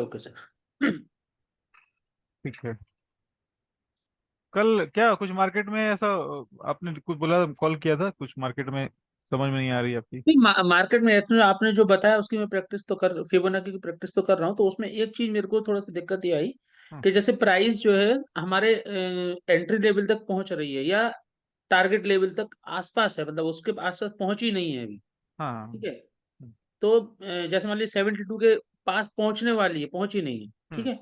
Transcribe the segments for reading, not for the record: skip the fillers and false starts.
Okay sir. ठीक है। कल क्या कुछ मार्केट में ऐसा आपने कुछ बोला, कॉल किया था, कुछ मार्केट में समझ में नहीं आ रही आपकी? नहीं, मार्केट में आपने जो बताया उसकी मैं प्रैक्टिस तो कर फिबोनाची की प्रैक्टिस तो कर रहा हूँ। तो उसमें एक चीज मेरे को थोड़ा सा दिक्कत ये आई हाँ कि जैसे प्राइस जो है हमारे एंट्री लेवल तक पहुंच रही है या टारगेट लेवल तक आसपास है, मतलब उसके आसपास पहुंची नहीं है अभी। हाँ हाँ, ठीक है। तो जैसे मान लीजिए 72 के पास पहुंचने वाली है, पहुंची नहीं है। ठीक हम्म है।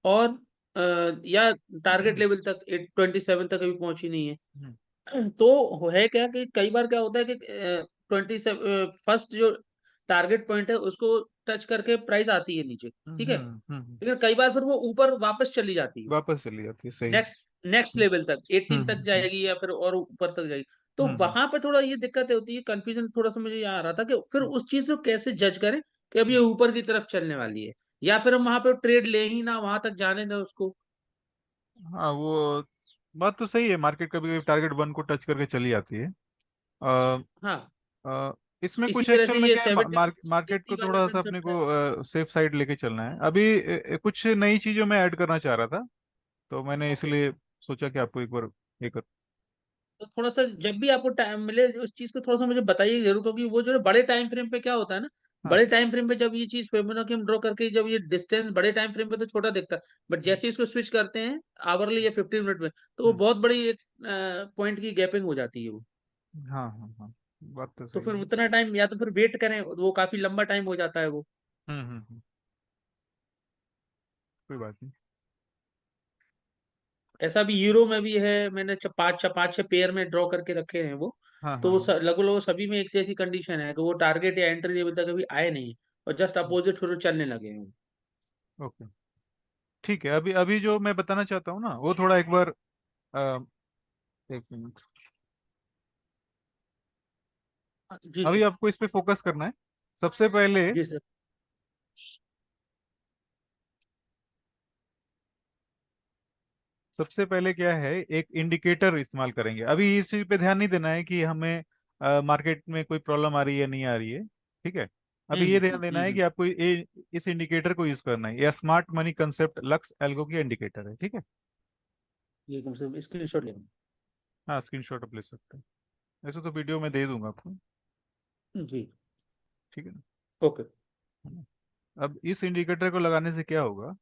और या टारगेट लेवल तक 827 तक अभी पहुंची नहीं हम्म है। तो है क्या कि कई बार क्या होता है कि फर्स्ट जो टारगेट पॉइंट है उसको टच करके प्राइस आती है नीचे। ठीक है। हम्म। लेकिन कई बार फिर वो ऊपर वापस चली जाती है वापस चली जाती है, सही। नेक्स्ट नेक्स्ट हम्म लेवल तक, 18 तक हम्म जाएगी या फिर और ऊपर तक जाएगी। तो हम्म वहां पे थोड़ा ये दिक्कत होती है, कंफ्यूजन थोड़ा सा मुझे ये आ रहा था कि फिर उस चीज को कैसे जज करें कि अब ये हम्म। ऊपर की तरफ चलने वाली है, या फिर हम वहां पे ट्रेड ले ही ना, वहां तक जाने दें उसको। हाँ, वो बात तो सही है। मार्केट कभी कभी टारगेट वन को टच करके चली जाती है। आ, हाँ। इसमें इसी कुछ तरह एक्चुअल से में ये क्या है, 70 मार्केट को वाला थोड़ा सा अपने कंसेप्ट है। को सेफ साइड लेके चलना है अभी। कुछ नई चीजों में ऐड करना चाह रहा था, तो मैंने ओके। इसलिए सोचा कि आपको एक बार ये कर। तो थोड़ा सा जब भी आपको टाइम मिले उस चीज को थोड़ा सा मुझे बताइए जरूर, क्योंकि वो जो है बड़े टाइम फ्रेम पे क्या होता है ना, हाँ बड़े टाइम फ्रेम पे जब ये चीज फिबोनाची हम ड्रॉ करके, जब ये डिस्टेंस बड़े टाइम फ्रेम पे तो छोटा दिखता है, बट जैसे ही इसको स्विच करते हैं आवरली या 15 मिनट में, तो वो हम्म, बहुत बड़ी एक पॉइंट की गैपिंग हो जाती है वो। हाँ हाँ हाँ, बात तो तो सही फिर है। उतना टाइम या तो फिर वेट करें, वो काफी लंबा टाइम हो जाता है वो। हम्म। कोई बात नहीं। ऐसा भी यूरो में भी है, मैंने पाँच छह पेयर में ड्रॉ करके रखे हैं वो। हाँ तो हाँ वो हाँ। लगभग लगभग सभी में एक जैसी कंडीशन है कि वो टारगेट या एंट्री लेवल तक अभी आए नहीं है, और जस्ट अपोजिट फिर वो चलने लगे हैं वो। ओके, ठीक है। अभी अभी जो मैं बताना चाहता हूँ ना, वो थोड़ा एक बार अ, एक मिनट। जी अभी सर। आपको इस पे फोकस करना है। सबसे पहले जी सर। सबसे पहले क्या है, एक इंडिकेटर इस्तेमाल करेंगे। अभी इस चीज पे ध्यान नहीं देना है कि हमें मार्केट में कोई प्रॉब्लम आ रही है नहीं आ रही है। ठीक है। अभी ये ध्यान देना है कि आपको इस इंडिकेटर को यूज करना है। यह smart money concept lux algo की इंडिकेटर है। ठीक है। ये कम से कम स्क्रीन शॉट लेना। हाँ, स्क्रीनशॉट आप ले सकते हैं। ऐसे तो वीडियो में दे दूंगा आपको। जी। ठीक है ना? ओके। है ना? अब इस इंडिकेटर को लगाने से क्या होगा,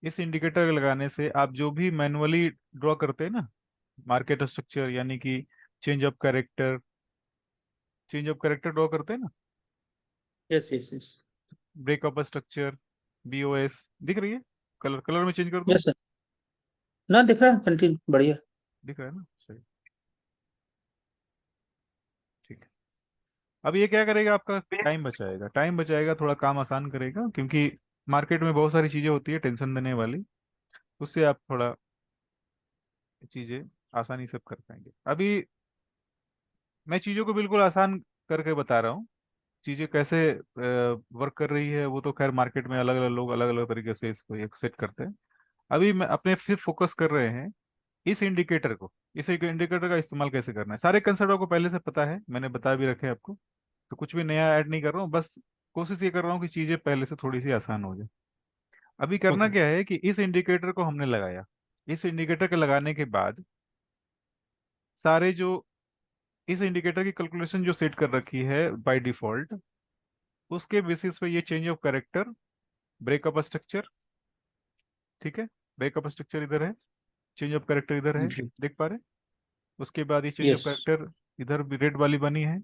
इस इंडिकेटर को लगाने से आप जो भी मैनुअली ड्रॉ करते हैं ना, मार्केट स्ट्रक्चर यानी कि change of character, change of character draw करते हैं ना, yes yes yes. Breakup structure, BOS, दिख रही है? कलर कलर में चेंज कर दूं? Yes sir. ना दिख रहा है, कंटिन्यू बढ़िया। दिख रहा है ना, सही। ठीक है। अब ये क्या करेगा, आपका टाइम बचाएगा, टाइम बचाएगा, थोड़ा काम आसान करेगा, क्योंकि मार्केट में बहुत सारी चीजें होती है टेंशन देने वाली। उससे आप थोड़ा चीजें आसानी से कर पाएंगे। अभी मैं चीजों को बिल्कुल आसान करके बता रहा हूँ। चीजें कैसे वर्क कर रही है वो तो खैर मार्केट में अलग अलग लोग अलग अलग तरीके से इसको एक सेट करते हैं। अभी मैं अपने सिर्फ फोकस कर रहे हैं इस इंडिकेटर को। इस इंडिकेटर का इस्तेमाल कैसे करना है, सारे कंसेप्ट आपको पहले से पता है, मैंने बता भी रखे हैं आपको। तो कुछ भी नया ऐड नहीं कर रहा हूँ, बस कोशिश ये कर रहा हूँ कि चीजें पहले से थोड़ी सी आसान हो जाए। अभी करना ओके। क्या है कि इस इंडिकेटर को हमने लगाया। इस इंडिकेटर के लगाने के बाद सारे जो इस इंडिकेटर की कैलकुलेशन जो सेट कर रखी है बाय डिफॉल्ट, उसके बेसिस पे ये change of character, breakup structure, ठीक है, ब्रेकअप स्ट्रक्चर इधर है, चेंज ऑफ कैरेक्टर इधर है, जी। देख पा रहे? उसके बाद ये चेंज ऑफ यस। कैरेक्टर इधर भी रेड वाली बनी है।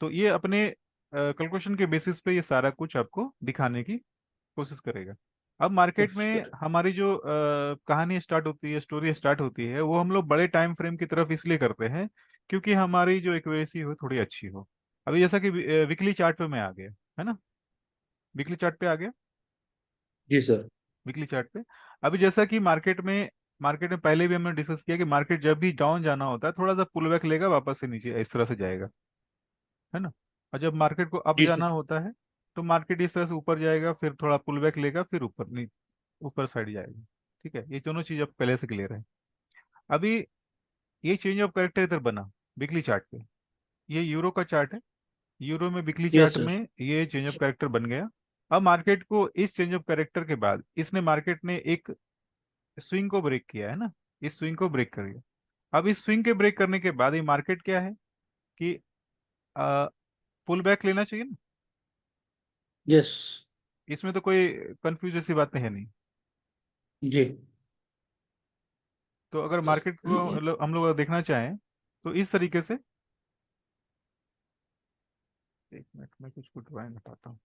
तो ये अपने कैलकुलेशन के बेसिस पे ये सारा कुछ आपको दिखाने की कोशिश करेगा। अब मार्केट में हमारी जो कहानी स्टार्ट होती है, स्टोरी स्टार्ट होती है, वो हम लोग बड़े टाइम फ्रेम की तरफ इसलिए करते हैं क्योंकि हमारी जो एक्यूरेसी हो थोड़ी अच्छी हो। अभी जैसा कि वीकली चार्ट पे मैं आ गया, है ना, वीकली चार्ट पे आ गया, जी सर। वीकली चार्ट पे। अभी जैसा कि मार्केट में पहले भी हमने डिस्कस किया कि मार्केट जब भी डाउन जाना होता है थोड़ा सा पुल बैक लेगा, वापस से नीचे इस तरह से जाएगा, है ना। और जब मार्केट को अप जी सर। जाना होता है तो मार्केट इस तरह से ऊपर जाएगा, फिर थोड़ा पुल बैक लेगा, फिर ऊपर साइड जाएगा। ठीक है, ये दोनों चीज अब पहले से क्लियर है। अभी ये चेंज ऑफ कैरेक्टर इधर बना वीकली चार्ट पे। ये यूरो का चार्ट है। यूरो में वीकली यस चार्ट सर। में ये चेंज ऑफ कैरेक्टर बन गया। अब मार्केट को इस चेंज ऑफ कैरेक्टर के बाद इसने मार्केट ने एक स्विंग को ब्रेक किया है ना, इस स्विंग को ब्रेक कर दिया। अब इस स्विंग के ब्रेक करने के बाद ये मार्केट क्या है कि पुल बैक लेना चाहिए ना। यस। इसमें तो कोई कंफ्यूज ऐसी बातें है नहीं। जी। तो अगर मार्केट को हम लोग अगर देखना चाहें तो इस तरीके से, एक मिनट में कुछ ड्राइंग हटाता हूँ।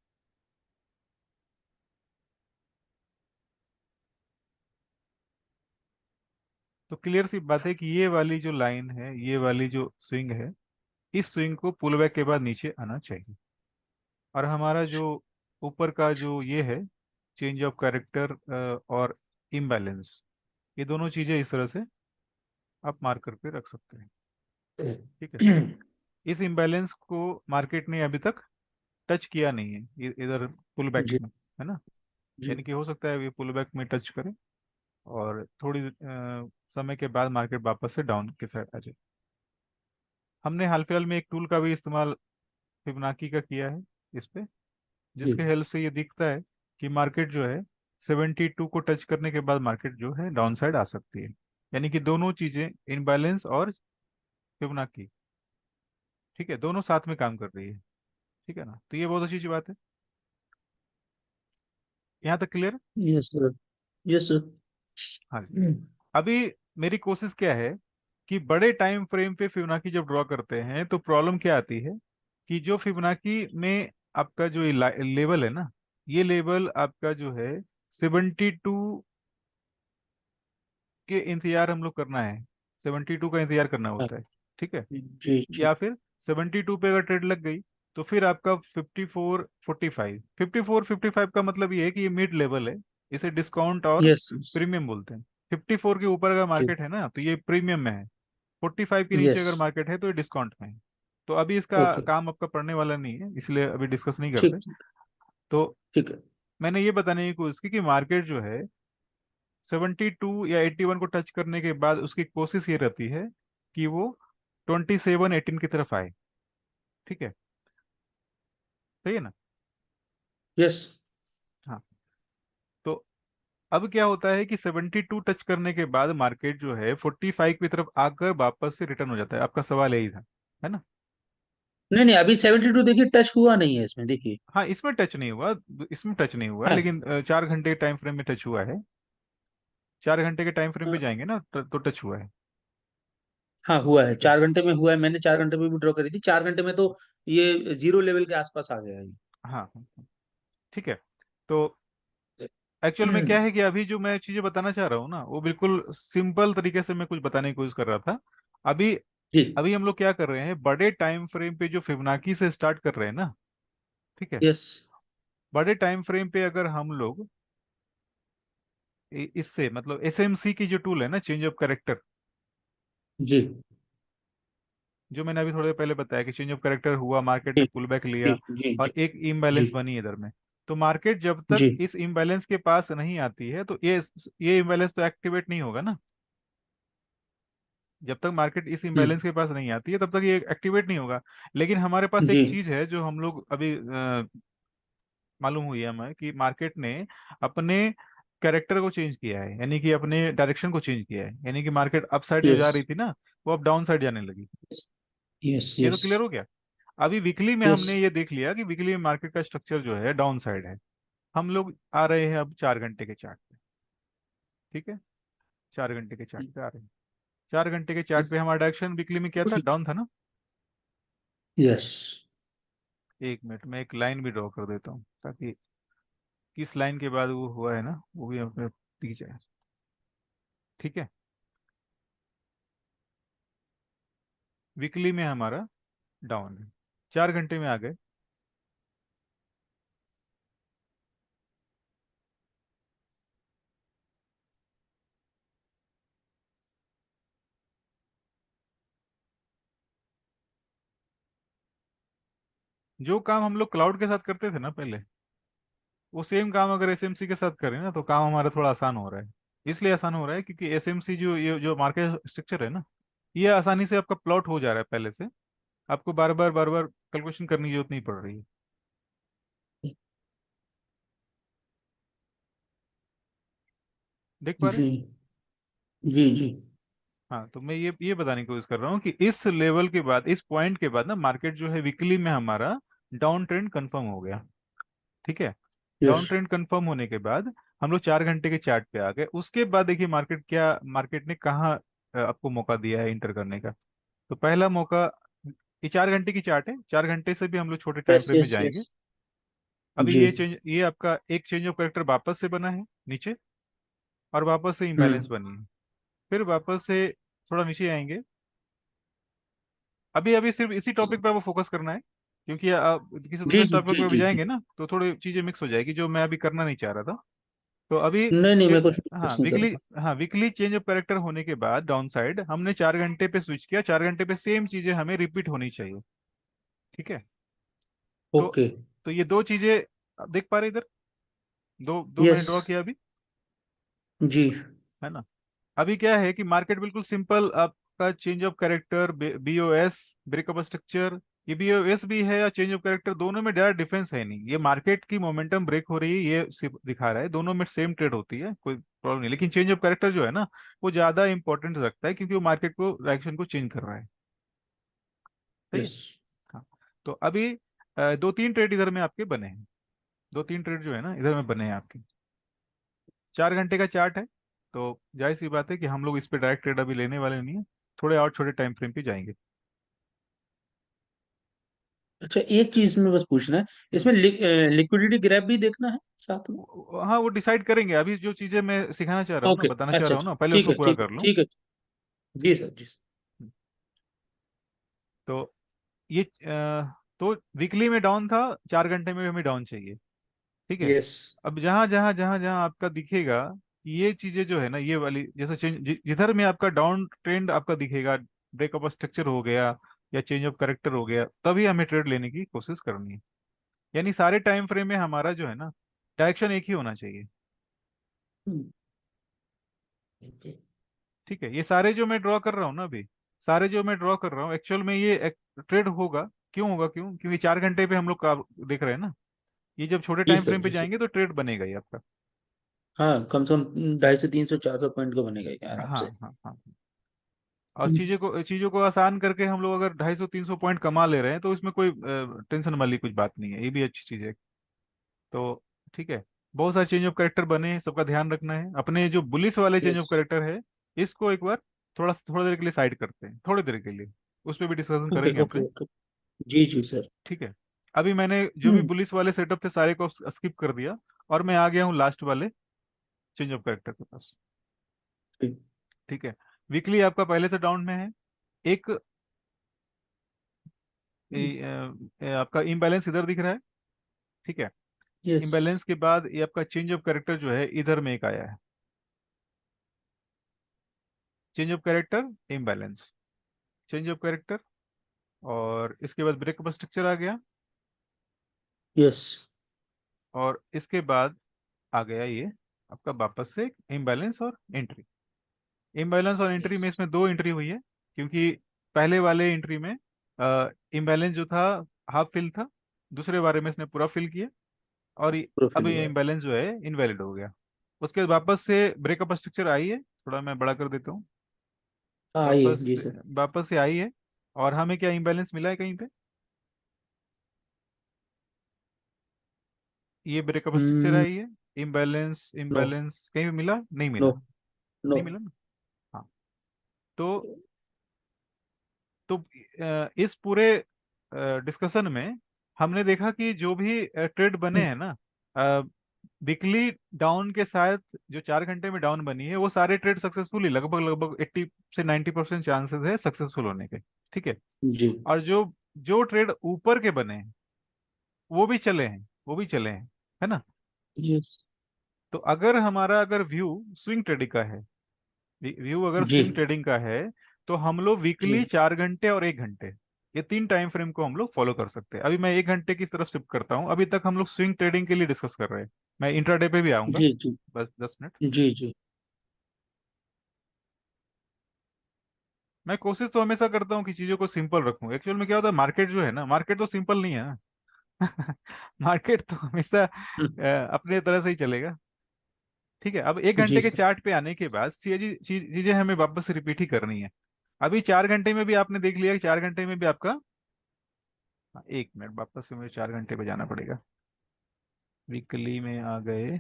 तो क्लियर सी बात है कि ये वाली जो लाइन है, ये वाली जो स्विंग है, इस स्विंग को पुल बैक के बाद नीचे आना चाहिए। और हमारा जो ऊपर का जो ये है चेंज ऑफ कैरेक्टर और इम्बैलेंस, ये दोनों चीजें इस तरह से आप मार्क करके रख सकते हैं। ठीक है। इस इम्बैलेंस को मार्केट ने अभी तक टच किया नहीं है इधर पुल बैक जी। में, है ना। जी। यानी कि हो सकता है ये पुल बैक में टच करे और थोड़ी समय के बाद मार्केट वापस से डाउन के साइड आ जाए। हमने हाल फिलहाल में एक टूल का भी इस्तेमाल फिबोनाची का किया है इस पे, जी। जिसके हेल्प से ये दिखता है कि मार्केट जो है 72 को टच करने के बाद मार्केट जो है डाउन साइड आ सकती है। यानी कि दोनों चीजें, इनबैलेंस और फिबोनाची, ठीक है, दोनों साथ में काम कर रही है। ठीक है ना, तो ये बहुत अच्छी बात है। यहाँ तक clear. Yes sir. Yes sir. हाँ जी। अभी मेरी कोशिश क्या है कि बड़े टाइम फ्रेम पे फिबोनाची जब ड्रॉ करते हैं तो प्रॉब्लम क्या आती है कि जो फिबोनाची में आपका जो लेवल है ना, ये लेवल आपका जो है 72 के इंतजार हम लोग करना है, 72 का इंतजार करना हाँ। होता है। ठीक है। जी जी। या फिर 72 पे अगर ट्रेड लग गई तो फिर आपका 54 45 का मतलब ये है कि ये मिड लेवल है, इसे डिस्काउंट और यस। प्रीमियम बोलते हैं। 54 के ऊपर अगर जी। मार्केट है ना तो ये प्रीमियम में है, 45 के नीचे यस। अगर मार्केट है तो ये डिस्काउंट में है। तो अभी इसका ओके। काम आपका पड़ने वाला नहीं है, इसलिए अभी डिस्कस नहीं करते। ठीक ठीक। तो ठीक है। मैंने ये बताने की कोशिश की कि मार्केट जो है 72 या 81 को टच करने के बाद उसकी कोशिश ये रहती है कि वो 27 18 की तरफ आए। ठीक है, सही है ना। यस। हाँ। तो अब क्या होता है कि 72 टच करने के बाद मार्केट जो है 45 की तरफ आकर वापस से रिटर्न हो जाता है। आपका सवाल यही था, है ना। नहीं नहीं, अभी 72 देखिए टच हुआ नहीं है इसमें, देखिए। हाँ, इसमें टच नहीं हुआ, इसमें टच नहीं हुआ, हाँ। लेकिन 4 घंटे के टाइम फ्रेम में टच हुआ है। 4 घंटे के टाइम फ्रेम पे हाँ। जाएंगे ना तो टच हुआ है। हाँ, हुआ है, ठीक है। 4 घंटे में हुआ है, मैंने 4 घंटे में भी ड्रॉ करी थी, 4 घंटे में तो ये जीरो लेवल के आसपास आ गया है हाँ हाँ, हाँ। ठीक है। तो एक्चुअल में क्या है कि अभी जो मैं चीजें बताना चाह रहा हूँ ना वो बिल्कुल सिंपल तरीके से मैं कुछ बताने की कोशिश कर रहा था। अभी जी। अभी हम लोग क्या कर रहे हैं, बड़े टाइम फ्रेम पे जो फिबोनाची से स्टार्ट कर रहे हैं ना। ठीक है। यस। बड़े टाइम फ्रेम पे अगर हम लोग इससे मतलब एसएमसी की जो टूल है ना, चेंज ऑफ कैरेक्टर, जी जो मैंने अभी थोड़ी देर पहले बताया कि चेंज ऑफ कैरेक्टर हुआ, मार्केट ने जी पुल बैक जी लिया जी और जी एक जी इम्बैलेंस बनी इधर में। तो मार्केट जब तक जी इस इम्बैलेंस के पास नहीं आती है तो ये इम्बैलेंस तो एक्टिवेट नहीं होगा ना। जब तक मार्केट इस इम्बैलेंस के पास नहीं आती है तब तक ये एक्टिवेट नहीं होगा। लेकिन हमारे पास जी एक चीज है जो हम लोग अभी मालूम हुई है हमें कि मार्केट ने अपने कैरेक्टर को चेंज किया है, यानी कि अपने डायरेक्शन को चेंज किया है। यानी कि मार्केट अप साइड जो यस जा रही थी ना वो अब डाउन साइड जाने लगी। यस ये तो यस क्लियर हो गया। अभी वीकली में यस। हमने ये देख लिया कि वीकली में मार्केट का स्ट्रक्चर जो है डाउन साइड है। हम लोग आ रहे हैं अब 4 घंटे के चार्ट पे। ठीक है, 4 घंटे के चार्ट पे आ रहे हैं। 4 घंटे के चार्ट पे हमारा डायरेक्शन वीकली में क्या था, डाउन था ना। यस। एक मिनट में एक लाइन भी ड्रॉ कर देता हूँ ताकि किस लाइन के बाद वो हुआ है ना वो भी हमें दिख जाए। ठीक है। वीकली में हमारा डाउन है, 4 घंटे में आ गए। जो काम हम लोग क्लाउड के साथ करते थे ना पहले, वो सेम काम अगर एसएमसी के साथ करें ना तो काम हमारा थोड़ा आसान हो रहा है। इसलिए आसान हो रहा है क्योंकि एसएमसी जो ये जो मार्केट स्ट्रक्चर है ना, ये आसानी से आपका प्लॉट हो जा रहा है पहले से। आपको बार बार कैलकुलेशन करने की जरूरत नहीं पड़ रही है। देख पा रहे हैं? जी जी जी। हाँ, तो मैं ये बताने की कोशिश कर रहा हूँ कि इस लेवल के बाद, इस पॉइंट के बाद ना, मार्केट जो है वीकली में हमारा डाउन ट्रेंड कंफर्म हो गया। ठीक है। यस। डाउन ट्रेंड कंफर्म होने के बाद हम लोग 4 घंटे के चार्ट पे आ गए। उसके बाद देखिए मार्केट ने कहाँ आपको मौका दिया है इंटर करने का। तो पहला मौका, ये 4 घंटे की चार्ट है, 4 घंटे से भी हम लोग छोटे टाइम यस फ्रेम में यस यस। जाएंगे। अभी जी। ये आपका एक चेंज ऑफ करेक्टर वापस से बना है नीचे, और वापस से इम्बैलेंस हम्म। बनी है। फिर वापस से थोड़ा नीचे आएंगे। अभी अभी सिर्फ इसी टॉपिक पे आपको फोकस करना है, क्योंकि आप किसी जी दूसरे जी टॉपिक जी पे भी जी जी। जाएंगे ना तो थोड़ी चीजें मिक्स हो जाएगी, जो मैं अभी करना नहीं चाह रहा था। तो अभी नहीं नहीं, चे, मैं कुछ हाँ कुछ नहीं वीकली करूँगा। हाँ वीकली चेंज ऑफ कैरेक्टर होने के बाद डाउन साइड हमने 4 घंटे पे स्विच किया। 4 घंटे पे सेम चीजें हमें रिपीट होनी चाहिए। ठीक है। तो ओके। तो ये दो चीजें आप देख पा रहे इधर, दो दो मैंने यस। ड्रॉ किया अभी, जी। है ना। अभी क्या है कि मार्केट बिल्कुल सिंपल, आपका change of character, BOS, breakup structure, ये बीओएस भी है या चेंज ऑफ कैरेक्टर, दोनों में डायरेक्ट डिफरेंस है नहीं। ये मार्केट की मोमेंटम ब्रेक हो रही है ये सिर्फ दिखा रहा है, दोनों में सेम ट्रेड होती है, कोई प्रॉब्लम नहीं। लेकिन चेंज ऑफ कैरेक्टर जो है ना, वो ज्यादा इंपॉर्टेंट रखता है, क्योंकि वो मार्केट को डायरेक्शन को चेंज कर रहा है। सही है। यस। हाँ। तो अभी 2-3 ट्रेड इधर में आपके बने हैं, 2-3 ट्रेड जो है ना इधर में बने हैं आपके। 4 घंटे का चार्ट है, तो जाहिर सी बात है कि हम लोग इस पे डायरेक्ट ट्रेड अभी लेने वाले नहीं है, थोड़े और छोटे टाइम फ्रेम पे जाएंगे। अच्छा, एक चीज में बस पूछना है, हम्म। इसमें लिक्विडिटी ग्रैप भी देखना है साथ में? हाँ, वो डिसाइड करेंगे। अभी जो चीजें मैं सिखाना चाह रहा हूँ ना, ओके। बताना चाह अच्छा रहा हूँ अच्छा, ना, पहले ठीक उसको है पूरा ठीक है कर लूँ। ठीक है। जी सर जी सर। तो ये तो वीकली में डाउन था, 4 घंटे में भी हमें डाउन चाहिए। ठीक है। यस। अब जहां जहां जहां जहां आपका दिखेगा कि ये चीजें जो है ना, ये वाली जैसे चेंज, जिधर में आपका डाउन ट्रेंड आपका दिखेगा, ब्रेकअप स्ट्रक्चर हो गया या चेंज ऑफ करेक्टर हो गया, तभी हमें ट्रेड लेने की कोशिश करनी है। यानी सारे टाइम फ्रेम में हमारा जो है ना, डायरेक्शन एक ही होना चाहिए। ओके। ठीक है। ये सारे जो मैं ड्रॉ कर रहा हूँ ना अभी, सारे जो मैं ड्रॉ कर रहा हूँ एक्चुअल में ये ट्रेड होगा। क्यों होगा? क्योंकि 4 घंटे पे हम लोग का देख रहे हैं ना, ये जब छोटे जी टाइम सर फ्रेम पे जी सर। जाएंगे तो ट्रेड बनेगा ही आपका। हाँ, कम से कम 250 से 300 400 पॉइंट का बनेगा ये आराम हाँ से। हाँ हाँ। और हम्म। चीजों को आसान करके हम लोग अगर 250-300 पॉइंट कमा ले रहे हैं तो इसमें कोई टेंशन वाली कुछ बात नहीं है, ये भी अच्छी चीज है। तो ठीक है। बहुत सारे चेंज ऑफ कैरेक्टर बने हैं, सबका ध्यान रखना है। अपने जो बुलिस वाले चेंज यस। ऑफ कैरेक्टर है, इसको एक बार थोड़ा देर के लिए साइड करते हैं, थोड़ी देर के लिए। उस पर भी डिस्कशन ओके करेंगे ओके अपने। ओके। जी जी सर। ठीक है। अभी मैंने जो भी हम्म। पुलिस वाले सेटअप थे सारे को स्किप कर दिया, और मैं आ गया हूँ लास्ट वाले चेंज ऑफ कैरेक्टर के पास। ठीक। ठीक है। वीकली आपका पहले से डाउन में है। एक आपका इम्बैलेंस इधर दिख रहा है। ठीक है। यस। इम्बैलेंस के बाद ये आपका चेंज ऑफ कैरेक्टर जो है इधर में एक आया है। Change of character, imbalance, change of character, और इसके बाद ब्रेकअप स्ट्रक्चर आ गया। यस। और इसके बाद आ गया ये आपका वापस से इम्बैलेंस और एंट्री। इम्बैलेंस और एंट्री में यस। इसमें दो एंट्री हुई है, क्योंकि पहले वाले एंट्री में इम्बैलेंस जो था हाफ फिल था, दूसरे बारे में इसने पूरा फिल किया, और अब प्रोफिल ये हुआ है। इम्बैलेंस जो है इनवैलिड हो गया। उसके बाद वापस से ब्रेकअप स्ट्रक्चर आई है, थोड़ा मैं बड़ा कर देता हूँ। हाँ, आइए वापस जी से सर। वापस से आई है। और हमें क्या इम्बैलेंस मिला है कहीं पे? ये ब्रेकअप स्ट्रक्चर आई है, इम्बैलेंस नो। इम्बैलेंस कहीं पे मिला? नहीं नो। मिला। नो। नहीं मिला ना। हाँ। तो इस पूरे डिस्कशन में हमने देखा कि जो भी ट्रेड बने हैं ना, वीकली डाउन के साथ, जो 4 घंटे में डाउन बनी है, वो सारे ट्रेड सक्सेसफुल ही, लगभग लगभग 80 से 90% चांसेस है सक्सेसफुल होने के। ठीक है। जी। और जो जो ट्रेड ऊपर के बने हैं वो भी चले हैं, वो भी चले हैं, है ना। यस। तो अगर व्यू स्विंग ट्रेडिंग का है, व्यू अगर जी स्विंग ट्रेडिंग का है, तो हम लोग वीकली जी 4 घंटे और 1 घंटे, ये तीन टाइम फ्रेम को हम लोग फॉलो कर सकते हैं। अभी मैं 1 घंटे की तरफ शिफ्ट करता हूँ। अभी तक हम लोग स्विंग ट्रेडिंग के लिए डिस्कस कर रहे हैं, मैं इंट्राडे पे भी आऊंगा, जी जी बस 10 मिनट। जी जी। मैं कोशिश तो हमेशा करता हूँ कि चीज़ों को सिंपल रखूं। एक्चुअल में क्या होता है, मार्केट जो है ना, मार्केट तो सिंपल नहीं है ना। मार्केट तो हमेशा अपने तरह से ही चलेगा। ठीक है, अब एक जी घंटे के सर। चार्ट पे आने के बाद चीजें हमें वापस रिपीट ही करनी है। अभी 4 घंटे में भी आपने देख लिया कि 4 घंटे में भी आपका, हाँ, 1 मिनट, वापस से मुझे 4 घंटे पे जाना पड़ेगा। वीकली में आ गए।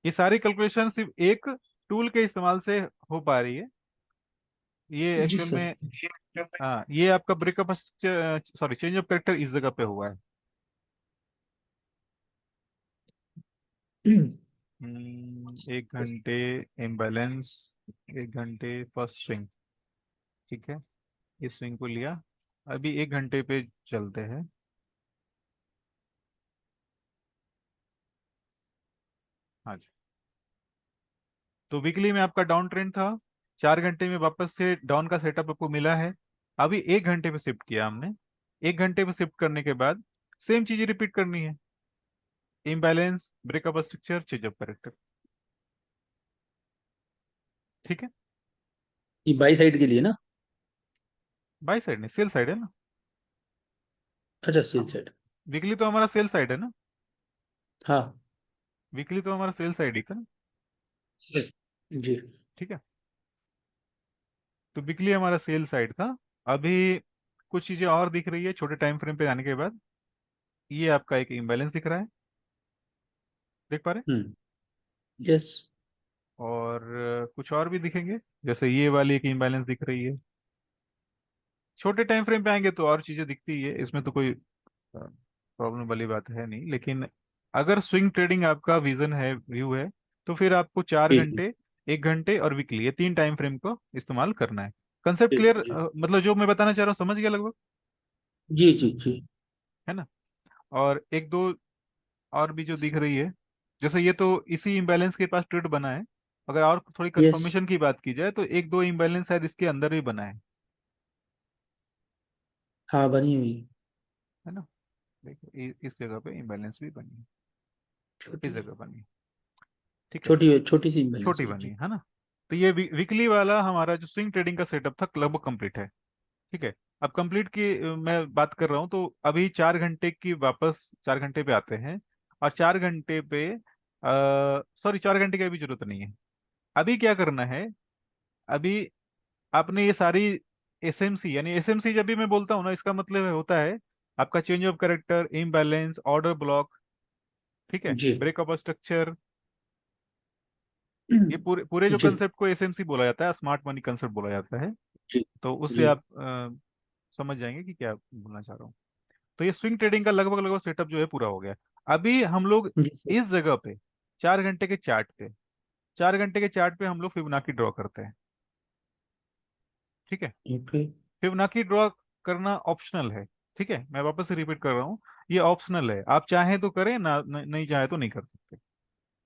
ये सारी कैलकुलेशन सिर्फ एक टूल के इस्तेमाल से हो पा रही है। ये जी एक्चुअल सर। में, हाँ, ये आपका breakup, sorry, change of character इस जगह पे हुआ है। 1 घंटे इम्बैलेंस, 1 घंटे फर्स्ट स्विंग। ठीक है, इस स्विंग को लिया। अभी 1 घंटे पे चलते हैं। हाँ जी। तो वीकली में आपका डाउन ट्रेंड था, 4 घंटे में वापस से डाउन का सेटअप आपको मिला है। अभी 1 घंटे पे शिफ्ट किया हमने। 1 घंटे पे शिफ्ट करने के बाद सेम चीजें रिपीट करनी है। Imbalance, breakup structure, change of character. ठीक है। ये बाई साइड के लिए ना? बाई साइड नहीं, सेल साइड है ना। अच्छा, सेल साइड। वीकली तो हमारा सेल साइड है ना। हाँ। वीकली तो हमारा सेल साइड ही था ना। Yes. जी। ठीक है, तो वीकली हमारा सेल साइड था। अभी कुछ चीजें और दिख रही है छोटे टाइम फ्रेम पे आने के बाद। ये आपका एक इम्बैलेंस दिख रहा है, देख पा रहे हैं? हम्म। यस। और कुछ और भी दिखेंगे, जैसे ये वाली एक इम्बैलेंस दिख रही है। छोटे टाइम फ्रेम पे आएंगे तो और चीजें दिखती ही है, इसमें तो कोई प्रॉब्लम वाली बात है नहीं। लेकिन अगर स्विंग ट्रेडिंग आपका विजन है, व्यू है, तो फिर आपको चार जी जी घंटे 1 घंटे और वीकली, ये 3 टाइम फ्रेम को इस्तेमाल करना है। कंसेप्ट जी क्लियर, जी मतलब जो मैं बताना चाह रहा हूँ समझ गया लगभग, जी जी जी। है ना? और एक दो और भी जो दिख रही है, जैसे ये तो इसी इम्बैलेंस के पास ट्रेड बना है। अगर और थोड़ी यस। कंफर्मेशन की बात की जाए तो एक दो इम्बैलेंस शायद इसके अंदर ही बना हाँ, बनी हुई। है ना? देखो, इस जगह पे इम्बैलेंस भी बनी है, इस छोटी जगह बनी है। ठीक है, छोटी छोटी सी इम्बैलेंस छोटी हुई बनी जी। है ना? तो ये वीकली वाला हमारा जो स्विंग ट्रेडिंग का सेटअप था लगभग कंप्लीट है। ठीक है, अब कंप्लीट की मैं बात कर रहा हूँ, तो अभी 4 घंटे की, वापस 4 घंटे पे आते हैं। और 4 घंटे पे, सॉरी, 4 घंटे की अभी जरूरत नहीं है। अभी क्या करना है? अभी आपने ये सारी एसएमसी, यानी एसएमसी जब भी मैं बोलता हूँ ना, इसका मतलब होता है आपका change of character, imbalance, order block. ठीक है, जी ब्रेकअप स्ट्रक्चर, ये पूरे पूरे जो जी कंसेप्ट को एसएमसी बोला जाता है, स्मार्ट मनी कंसेप्ट बोला जाता है। जी तो उससे जी आप समझ जाएंगे कि क्या बोलना चाह रहा हूँ। तो ये स्विंग ट्रेडिंग का लगभग लगभग सेटअप जो है पूरा हो गया। अभी हम लोग जी सर। इस जगह पे 4 घंटे के चार्ट पे, 4 घंटे के चार्ट पे हम लोग फिबोनाची ड्रॉ करते हैं। ठीक है, ओके। फिबोनाची ड्रॉ करना ऑप्शनल है। ठीक है, मैं वापस से रिपीट कर रहा हूँ, ये ऑप्शनल है, आप चाहें तो करें ना, नहीं चाहे तो नहीं कर सकते।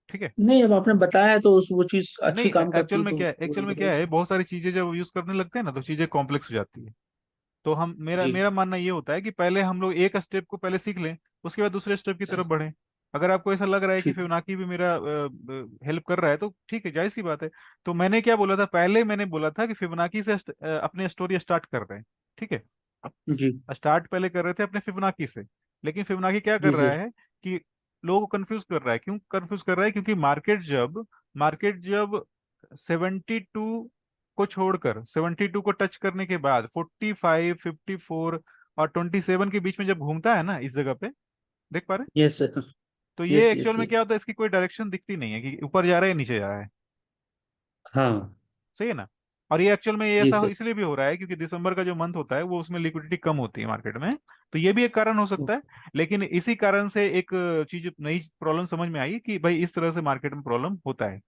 ठीक है। नहीं, अब आपने बताया है तो उस वो चीज अच्छी नहीं, काम करती एक्चुअल है में तो क्या है, पूरा एक्चुअल में क्या है, बताइए। बहुत सारी चीजें जब यूज करने लगते हैं ना तो चीजें कॉम्प्लेक्स हो जाती है। तो हम, मेरा जी। मेरा मानना ये होता है कि पहले हम लोग एक स्टेप को पहले सीख लें, उसके बाद दूसरे स्टेप की तरफ बढ़ें। अगर आपको ऐसा लग रहा है कि ठीक है। फिबोनाची भी मेरा हेल्प कर रहा है तो ठीक है, जायज सी बात है। तो मैंने क्या बोला था पहले? मैंने बोला था कि फिबोनाची से अपने स्टोरी स्टार्ट कर रहे हैं। ठीक है, जी स्टार्ट पहले कर रहे थे अपने फिबोनाची से। लेकिन फिबोनाची क्या कर जी रहा सर। है कि लोगों को कंफ्यूज कर रहा है। क्यों कंफ्यूज कर रहा है? क्योंकि मार्केट जब 72 को छोड़कर, 72 को टच करने के बाद 45, 54 और 27 के बीच में जब घूमता है ना, इस जगह पे, देख पा रहे हैं? Yes sir. तो ये यस एक्चुअल यस में क्या यस। होता है, इसकी कोई डायरेक्शन दिखती नहीं है कि ऊपर जा रहा है या नीचे जा रहा है। हाँ। सही है ना? और ये एक्चुअल में ये जी ऐसा सर। इसलिए भी हो रहा है क्योंकि दिसंबर का जो मंथ होता है वो, उसमें लिक्विडिटी कम होती है मार्केट में। तो ये भी एक कारण हो सकता है। लेकिन इसी कारण से एक चीज, नई प्रॉब्लम समझ में आई कि भाई इस तरह से मार्केट में प्रॉब्लम होता है।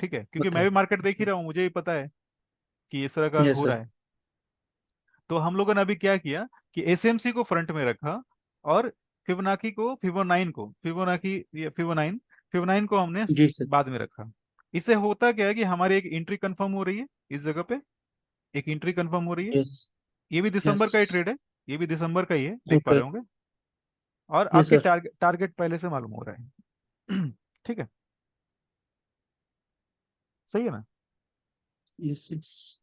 ठीक है, क्योंकि होता मैं है। भी मार्केट देख ही रहा हूँ, मुझे भी पता है कि इस तरह का यस हो रहा सर। है। तो हम लोगों ने अभी क्या किया कि एसएमसी को फ्रंट में रखा, और फिबोनाची को, फिबोनाइन को, फिबोनाची या फिबोनाइन, फिबोनाइन को हमने जी सर। बाद में रखा। इससे होता क्या है कि हमारी एक एंट्री कंफर्म हो रही है इस जगह पे, एक एंट्री कंफर्म हो रही है। यस ये भी यस। दिसंबर का ही ट्रेड है, ये भी दिसंबर का ही है, देख पा ओके। रहे होंगे। और यस आपकी सर। टारगेट टारगेट पहले से मालूम हो रहा है। ठीक है, सही है ना? Yes yes.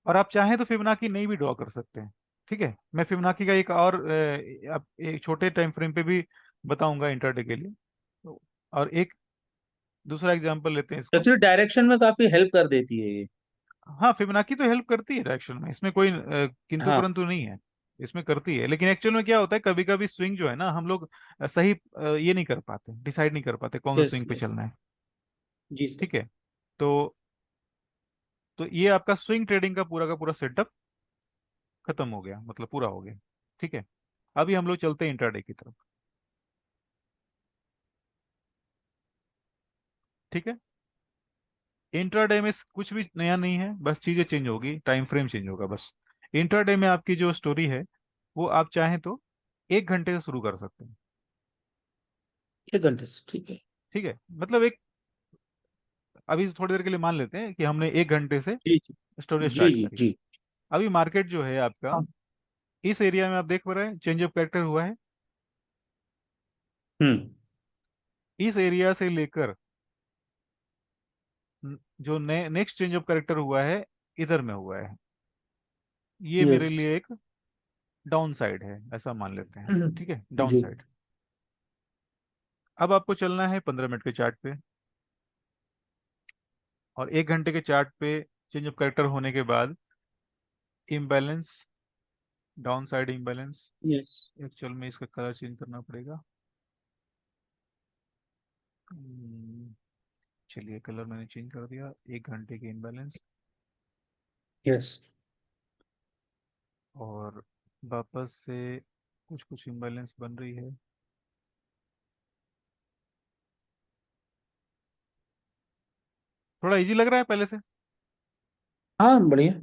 और आप चाहें तो फिबोनाची नहीं भी ड्रॉ कर सकते हैं। ठीक है, मैं फिबोनाची का एक और आप एक छोटे टाइम फ्रेम पे भी बताऊंगा इंटरडे के लिए। तो और एक दूसरा एग्जांपल लेते हैं इसको। एक्चुअली डायरेक्शन में काफी हेल्प कर देती है ये। हाँ, फिबोनाची तो हेल्प करती है डायरेक्शन में, इसमें कोई किंतु हाँ। परंतु नहीं है। इसमें करती है, लेकिन एक्चुअल में क्या होता है, कभी कभी स्विंग जो है ना, हम लोग सही ये नहीं कर पाते, डिसाइड नहीं कर पाते कौन सा यस स्विंग पे यस। चलना है। जी सर। ठीक है। तो ये आपका स्विंग ट्रेडिंग का पूरा सेटअप खत्म हो गया, मतलब पूरा हो गया। ठीक है। अभी हम लोग चलते हैं इंट्राडे की तरफ। ठीक है। इंट्राडे में कुछ भी नया नहीं है, बस चीजें चेंज होगी, टाइम फ्रेम चेंज होगा बस। इंट्राडे में आपकी जो स्टोरी है, वो आप चाहें तो 1 घंटे से शुरू कर सकते हैं। 1 घंटे से ठीक है। ठीक है, मतलब एक, अभी थोड़ी देर के लिए मान लेते हैं कि हमने 1 घंटे से जी जी स्टोरी जी स्टार्ट जी करी। जी। अभी मार्केट जो है आपका, हाँ। इस एरिया में आप देख पा रहे हैं चेंज ऑफ कैरेक्टर हुआ है। हम्म। इस एरिया से लेकर जो नेक्स्ट चेंज ऑफ कैरेक्टर हुआ है, इधर में हुआ है। ये मेरे यस। लिए एक डाउन साइड है, ऐसा मान लेते हैं। ठीक है, डाउन जी। साइड। अब आपको चलना है 15 मिनट के चार्ट पे, और 1 घंटे के चार्ट पे चेंज ऑफ कैरेक्टर होने के बाद imbalance, down side imbalance. Yes. Actual में इसका कलर चेंज करना पड़ेगा। हम्म, चलिए, कलर मैंने चेंज कर दिया। 1 घंटे की इम्बैलेंस, यस। और वापस से कुछ कुछ इम्बैलेंस बन रही है। थोड़ा इजी लग रहा है पहले से। हाँ बढ़िया।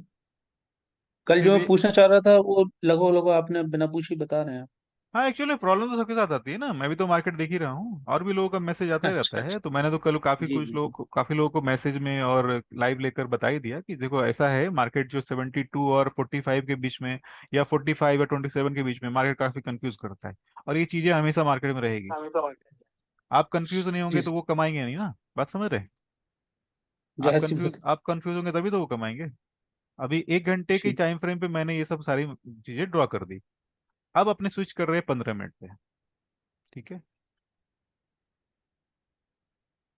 कल जो मैं चलिए। पूछना चाह रहा था वो लगो लगो आपने बिना पूछे ही बता रहे हैं आप। हाँ, एक्चुअली प्रॉब्लम तो सबके साथ आती है ना, मैं भी तो मार्केट देख ही रहा हूँ, और भी लोगों का मैसेज आता ही रहता अच्छा है। अच्छा। तो मैंने तो कल जी जी जी। काफी लोगों को मैसेज में और लाइव लेकर बता ही दिया कि देखो ऐसा है, मार्केट जो 72 और 45 के बीच में, या 45 या 27 के बीच में, मार्केट काफी कंफ्यूज करता है। और ये चीजें हमेशा मार्केट में रहेगी। हाँ मैं समझ गया। आप कंफ्यूज नहीं जी होंगे तो सर। वो कमाएंगे नहीं ना, बात समझ रहे हैं? जाहिर सी बात है। आप कंफ्यूज होंगे तभी तो वो कमाएंगे। अभी 1 घंटे की जी। टाइम फ्रेम पे मैंने ये सब सारी चीजें ड्रॉ कर दी। अब अपने स्विच कर रहे हैं 15 मिनट पे। ठीक है।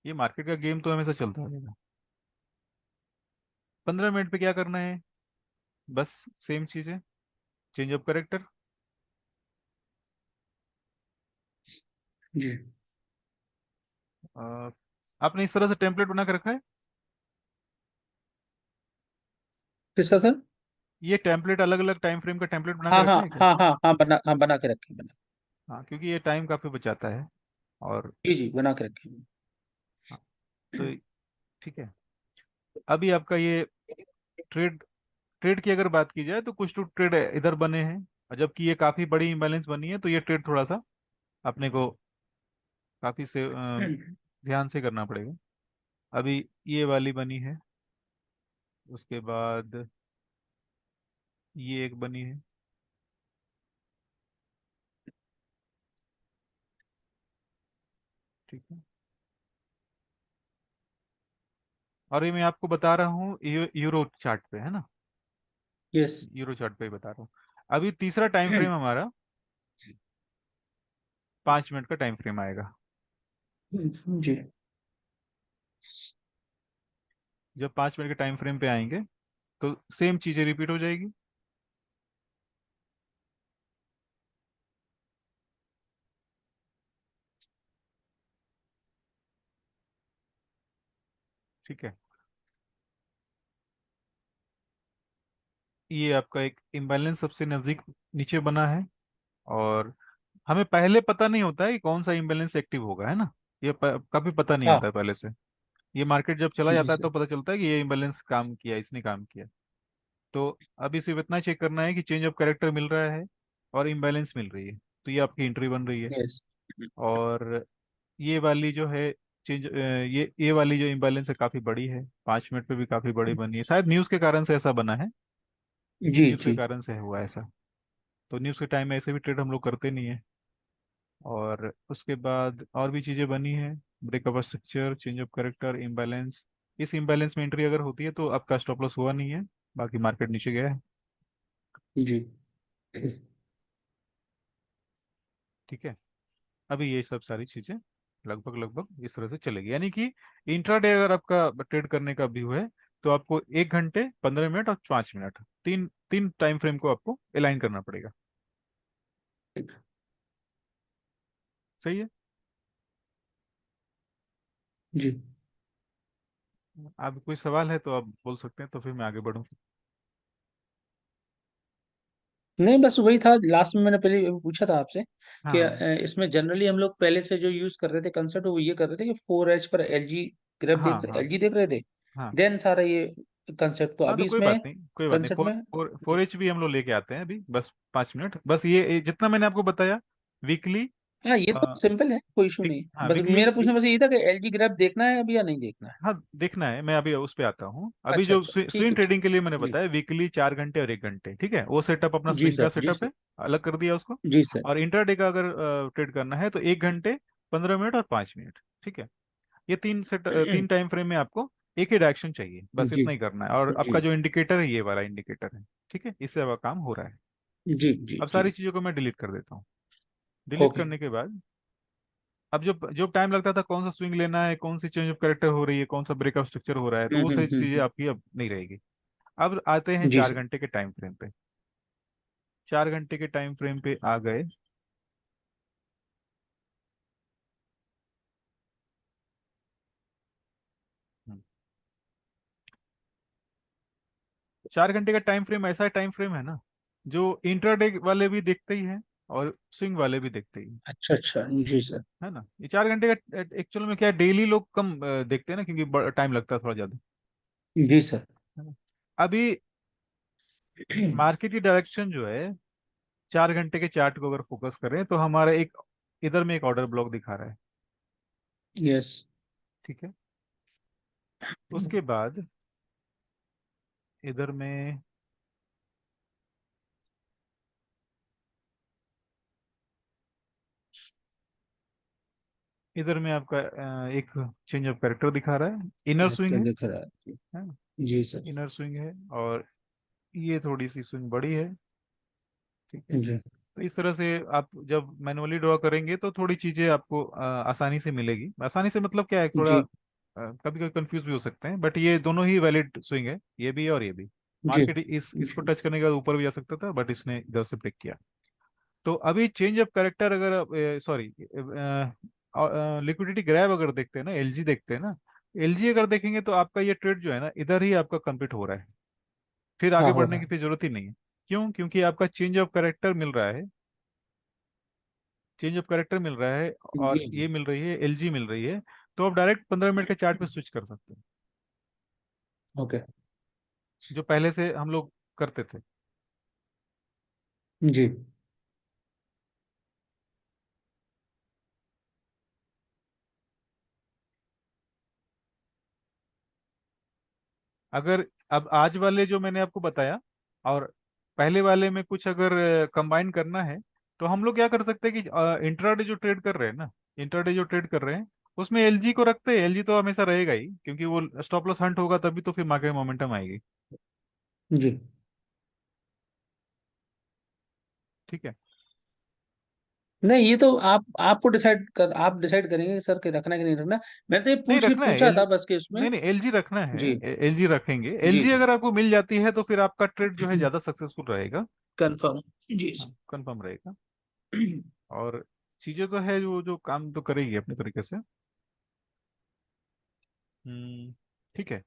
ये मार्केट का गेम तो हमेशा चलता रहेगा। 15 मिनट पे क्या करना है, बस सेम चीज है, चेंज ऑफ करेक्टर। जी। आपने इस तरह से टेम्पलेट बना के रखा है। किसका सर? ये टेम्पलेट अलग अलग टाइम फ्रेम का टेम्पलेट बना के हाँ हाँ रखा है क्या? हाँ हाँ हाँ हाँ बना के रखे बना। हाँ, क्योंकि ये टाइम काफी बचाता है। और जी जी बना के रखे। हाँ, तो ठीक है। अभी आपका ये ट्रेड ट्रेड की अगर बात की जाए तो कुछ तो ट्रेड इधर बने हैं, और जबकि ये काफी बड़ी इम्बैलेंस बनी है, तो ये ट्रेड थोड़ा सा अपने को काफी से ध्यान से करना पड़ेगा। अभी ये वाली बनी है, उसके बाद ये एक बनी है। ठीक है। और ये मैं आपको बता रहा हूँ यूरो चार्ट पे, है ना? यस। यूरो चार्ट पे ही बता रहा हूँ। अभी तीसरा टाइम फ्रेम हमारा 5 मिनट का टाइम फ्रेम आएगा। जी। जब 5 मिनट के टाइम फ्रेम पे आएंगे, तो सेम चीजें रिपीट हो जाएगी। ठीक है। ये आपका एक इम्बैलेंस सबसे नजदीक नीचे बना है, और हमें पहले पता नहीं होता है कि कौन सा इम्बैलेंस एक्टिव होगा, है ना? ये कभी पता नहीं हाँ। होता है पहले से। ये मार्केट जब चला जी जाता है सर। तो पता चलता है कि ये इम्बैलेंस काम किया, इसने काम किया। तो अभी सिर्फ इतना चेक करना है कि चेंज ऑफ कैरेक्टर मिल रहा है और इम्बैलेंस मिल रही है, तो ये आपकी एंट्री बन रही है। यस। और ये वाली जो है ये वाली जो इम्बैलेंस है, काफी बड़ी है, 5 मिनट पे भी काफी बड़ी बनी है, शायद न्यूज के कारण से ऐसा बना है। जी न्यूज के जी। कारण से हुआ ऐसा। तो न्यूज के टाइम में ऐसे भी ट्रेड हम लोग करते नहीं है। और उसके बाद और भी चीजें बनी है, breakup structure, change of character, imbalance. इस इम्बैलेंस में एंट्री अगर होती है तो आपका स्टॉप लॉस हुआ नहीं है, बाकी मार्केट नीचे गया है। जी। ठीक है। अभी ये सब सारी चीजें लगभग लगभग इस तरह से चलेगी, यानी कि इंट्राडे अगर आपका ट्रेड करने का व्यू है, तो आपको 1 घंटे, 15 मिनट और 5 मिनट, तीन तीन टाइम फ्रेम को आपको अलाइन करना पड़ेगा। सही है। जी। आप कोई सवाल है तो आप बोल सकते हैं, तो फिर मैं आगे बढ़ूँ। नहीं, बस वही था, लास्ट में मैंने पहले पूछा था आपसे कि हाँ इसमें जनरली हम लोग पहले से जो यूज कर रहे थे कंसेप्ट, वो ये कर रहे थे कि 4H पर LG ग्रैब हाँ हाँ LG देख रहे थे। हाँ देन सारा ये कंसेप्ट, तो हाँ, तो अभी कोई इसमें बात नहीं, कोई बात नहीं। कंसेप्ट फोर में। Four four G. एच भी हम लोग लेके आते हैं अभी, बस 5 मिनट, बस ये जितना मैंने आपको बताया, वीकली। हाँ, ये तो सिंपल है, कोई इशू नहीं है। हाँ बस वीकली। मेरा पूछना बस ये था कि LG ग्रैब देखना है अभी या नहीं देखना है। हाँ देखना है, मैं अभी उस पे आता हूँ। अभी अच्छा जो अच्छा, ठीक स्विंग है ठीक। ट्रेडिंग के लिए मैंने जी। बताया, वीकली 4 घंटे और 1 घंटे, ठीक है, वो सेटअप अपना जी स्विंग का सर, जी सेटअप सर। है, अलग कर दिया उसको। जी सर। और इंटरडे का अगर ट्रेड करना है तो 1 घंटे, 15 मिनट और 5 मिनट, ठीक है। ये तीन टाइम फ्रेम में आपको एक ही डायरेक्शन चाहिए, बस जी इतना ही करना है। और जी आपका जो इंडिकेटर है, ये वाला इंडिकेटर है, ठीक है, इससे आपका काम हो रहा है। जी जी अब जी। सारी चीज़ों को मैं डिलीट कर देता हूँ। Delete okay. करने के बाद, अब जो जो टाइम लगता था कौन सा स्विंग लेना है, कौन सी चेंज ऑफ कैरेक्टर हो रही है, कौन सा ब्रेकअप स्ट्रक्चर हो रहा है, तो वो सारी चीज़ें हम्म। आपकी अब नहीं रहेगी। अब आते हैं जी चार सर। घंटे के टाइम फ्रेम पे। 4 घंटे के टाइम फ्रेम पे आ गए। हम्म, 4 घंटे का टाइम फ्रेम ऐसा टाइम फ्रेम है ना, जो इंट्राडे वाले भी देखते ही हैं और स्विंग वाले भी देखते ही हैं, अच्छा अच्छा, जी सर। है ना। ये 4 घंटे का एक्चुअल में क्या है, डेली लोग कम देखते हैं ना, क्योंकि टाइम लगता है थोड़ा ज्यादा, जी सर। है ना। अभी मार्केट की डायरेक्शन जो है, 4 घंटे के चार्ट को अगर फोकस करें तो हमारा एक इधर में एक ऑर्डर ब्लॉक दिखा रहा है, यस। ठीक है। उसके बाद इधर में, इधर में आपका एक चेंज ऑफ कैरेक्टर दिखा रहा है, इनर स्विंग कैरेक्टर है दिख रहा है। है ना। जी सर। इनर स्विंग है, और ये थोड़ी सी स्विंग बड़ी है, ठीक है। जी तो इस तरह से आप जब मैनुअली ड्रॉ करेंगे तो थोड़ी चीजें आपको आसानी से मिलेगी। आसानी से मतलब क्या है, थोड़ा जी कभी कभी कंफ्यूज भी हो सकते हैं, बट ये दोनों ही वैलिड स्विंग है, ये भी है और ये भी। जी मार्केट इसको जी टच करने के बाद ऊपर भी जा सकता था, बट इसने इधर से ब्रेक किया। तो अभी चेंज ऑफ कैरेक्टर अगर, सॉरी, लिक्विडिटी ग्रैब अगर देखते हैं ना, एलजी देखते हैं ना, एलजी अगर देखेंगे तो आपका ये ट्रेड जो है ना, इधर ही आपका कंप्लीट हो रहा है, फिर हाँ, आगे हो बढ़ने रहा की है। फिर जरूरत ही नहीं है। क्यों? क्योंकि आपका चेंज ऑफ कैरेक्टर मिल रहा है, चेंज ऑफ कैरेक्टर मिल रहा है, और जी जी। ये मिल रही है, एलजी मिल रही है। तो आप डायरेक्ट 15 मिनट के चार्ट पे स्विच कर सकते हैं, ओके। जो पहले से हम लोग करते थे। जी अगर अब आज वाले जो मैंने आपको बताया और पहले वाले में कुछ अगर कंबाइन करना है, तो हम लोग क्या कर सकते हैं कि इंट्राडे जो ट्रेड कर रहे हैं ना, इंट्राडे जो ट्रेड कर रहे हैं, उसमें एलजी को रखते हैं। एलजी तो हमेशा रहेगा ही, क्योंकि वो स्टॉप लॉस हंट होगा, तभी तो फिर मार्केट मोमेंटम आएगी, जी। ठीक है। नहीं, ये तो आप डिसाइड करेंगे सर कि रखना है कि नहीं रखना। मैं तो ये नहीं रखना है पूछा था बस कि उसमें। नहीं नहीं, एलजी रखना है, जी एलजी रखेंगे। जी एलजी जी। अगर आपको मिल जाती है तो फिर आपका ट्रेड जो है ज्यादा सक्सेसफुल रहेगा। कंफर्म। जी हाँ सर। कंफर्म रहेगा। और चीजें तो है जो जो काम तो करेगी अपने तरीके से। ठीक है।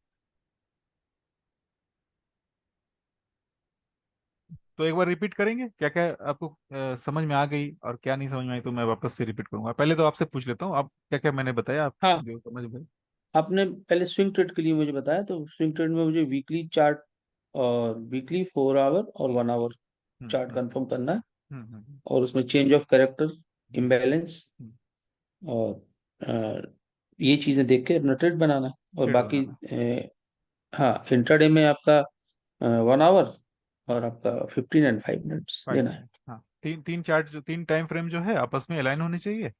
तो एक बार रिपीट करेंगे, क्या क्या आपको समझ में आ गई और क्या नहीं समझ में आई, तो मैं वापस से रिपीट करूंगा। पहले तो आपसे पूछ लेता हूँ, आप क्या क्या मैंने बताया, आप हाँ, जो समझ गए। आपने पहले स्विंग ट्रेड के लिए मुझे बताया, तो स्विंग ट्रेड में मुझे वीकली चार्ट और वीकली 4 आवर और 1 hour hmm chart hmm confirm करना है। हम्म हम्म और उसमें change of character, hmm imbalance, hmm, और ये चीजें देख के अपना ट्रेड बनाना है। और ट्रेड बाकी बनाना। हाँ, इंट्राडे में आपका 1 आवर और आपका 15 एंड 5 मिनट्स फाइव देना है। मिनट हाँ, तीन तीन चार्ट जो तीन टाइम फ्रेम जो है आपस में अलाइन होने चाहिए।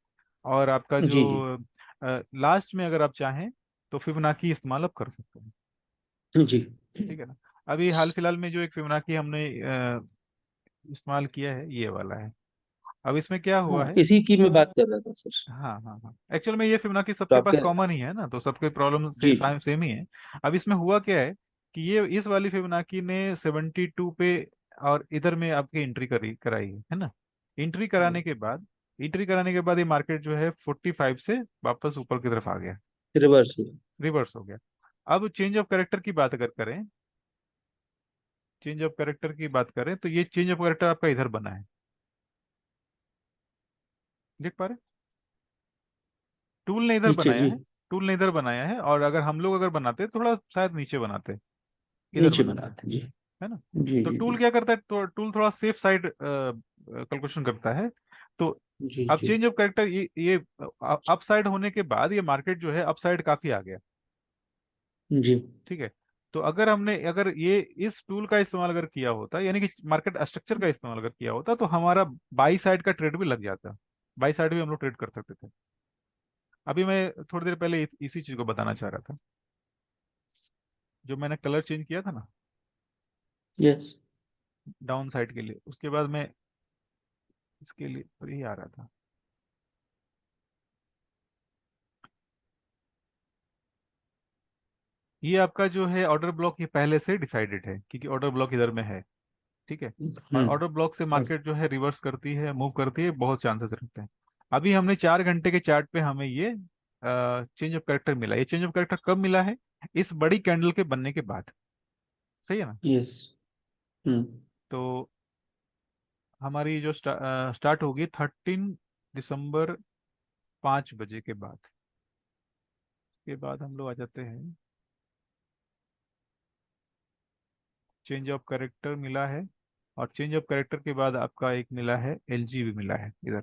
और आपका जो जी जी लास्ट में अगर आप चाहें तो फिबोनाकी इस्तेमाल आप कर सकते हैं, जी। ठीक है ना। अभी हाल फिलहाल में जो एक फिबोनाकी हमने इस्तेमाल किया है ये वाला है। अब इसमें क्या हुआ हाँ, है। इसी की मैं बात कर रहा था सर। हाँ हाँ हाँ, एक्चुअल में ये फिबोनाची तो सबके पास आपके। कॉमन ही है ना, तो सबके प्रॉब्लम से जी जी। सेम ही है। अब इसमें हुआ क्या है कि ये इस वाली फिबोनाची ने 72 पे और इधर में आपकी एंट्री कराई है ना। एंट्री कराने के बाद एंट्री कराने के बाद ये मार्केट जो है 45 से वापस ऊपर की तरफ आ गया, रिवर्स हुआ। रिवर्स हो गया। अब चेंज ऑफ कैरेक्टर की बात अगर करें, चेंज ऑफ कैरेक्टर की बात करें तो ये चेंज ऑफ कैरेक्टर आपका इधर बना है, देख पा रहे। टूल ने इधर नीचे बनाया जी। है, टूल ने इधर बनाया है, और अगर हम लोग अगर बनाते थोड़ा शायद नीचे बनाते, इधर नीचे बनाते, बनाते जी। है ना। जी तो जी टूल जी। क्या करता है, तो टूल थोड़ा सेफ साइड कैलकुलेशन करता है। तो जी अब जी चेंज ऑफ कैरेक्टर ये अप साइड होने के बाद ये मार्केट जो है अप साइड काफी आ गया, जी। ठीक है। तो अगर ये इस टूल का इस्तेमाल अगर किया होता, यानी कि मार्केट स्ट्रक्चर का इस्तेमाल अगर किया होता, तो हमारा बाई साइड का ट्रेड भी लग जाता, बाई साइड भी हम लोग ट्रेड कर सकते थे। अभी मैं थोड़ी देर पहले इसी चीज को बताना चाह रहा था, जो मैंने कलर चेंज किया था ना यस। डाउन साइड के लिए, उसके बाद मैं इसके लिए तो यही आ रहा था। ये आपका जो है ऑर्डर ब्लॉक ये पहले से डिसाइडेड है, क्योंकि ऑर्डर ब्लॉक इधर में है, ठीक है। और ऑर्डर ब्लॉक से हम्म। मार्केट जो है रिवर्स करती है, मूव करती है, बहुत चांसेस रहते हैं। अभी हमने 4 घंटे के चार्ट पे हमें ये चेंज ऑफ कैरेक्टर मिला। ये चेंज ऑफ कैरेक्टर कब मिला है, इस बड़ी कैंडल के बनने के बाद, सही है ना। यस। हम्म। तो हमारी जो स्टार्ट होगी 13 दिसंबर 5 बजे के बाद, के बाद हम लोग आ जाते हैं। चेंज ऑफ कैरेक्टर मिला है, और चेंज ऑफ कैरेक्टर के बाद आपका एक मिला है एलजी भी मिला है इधर,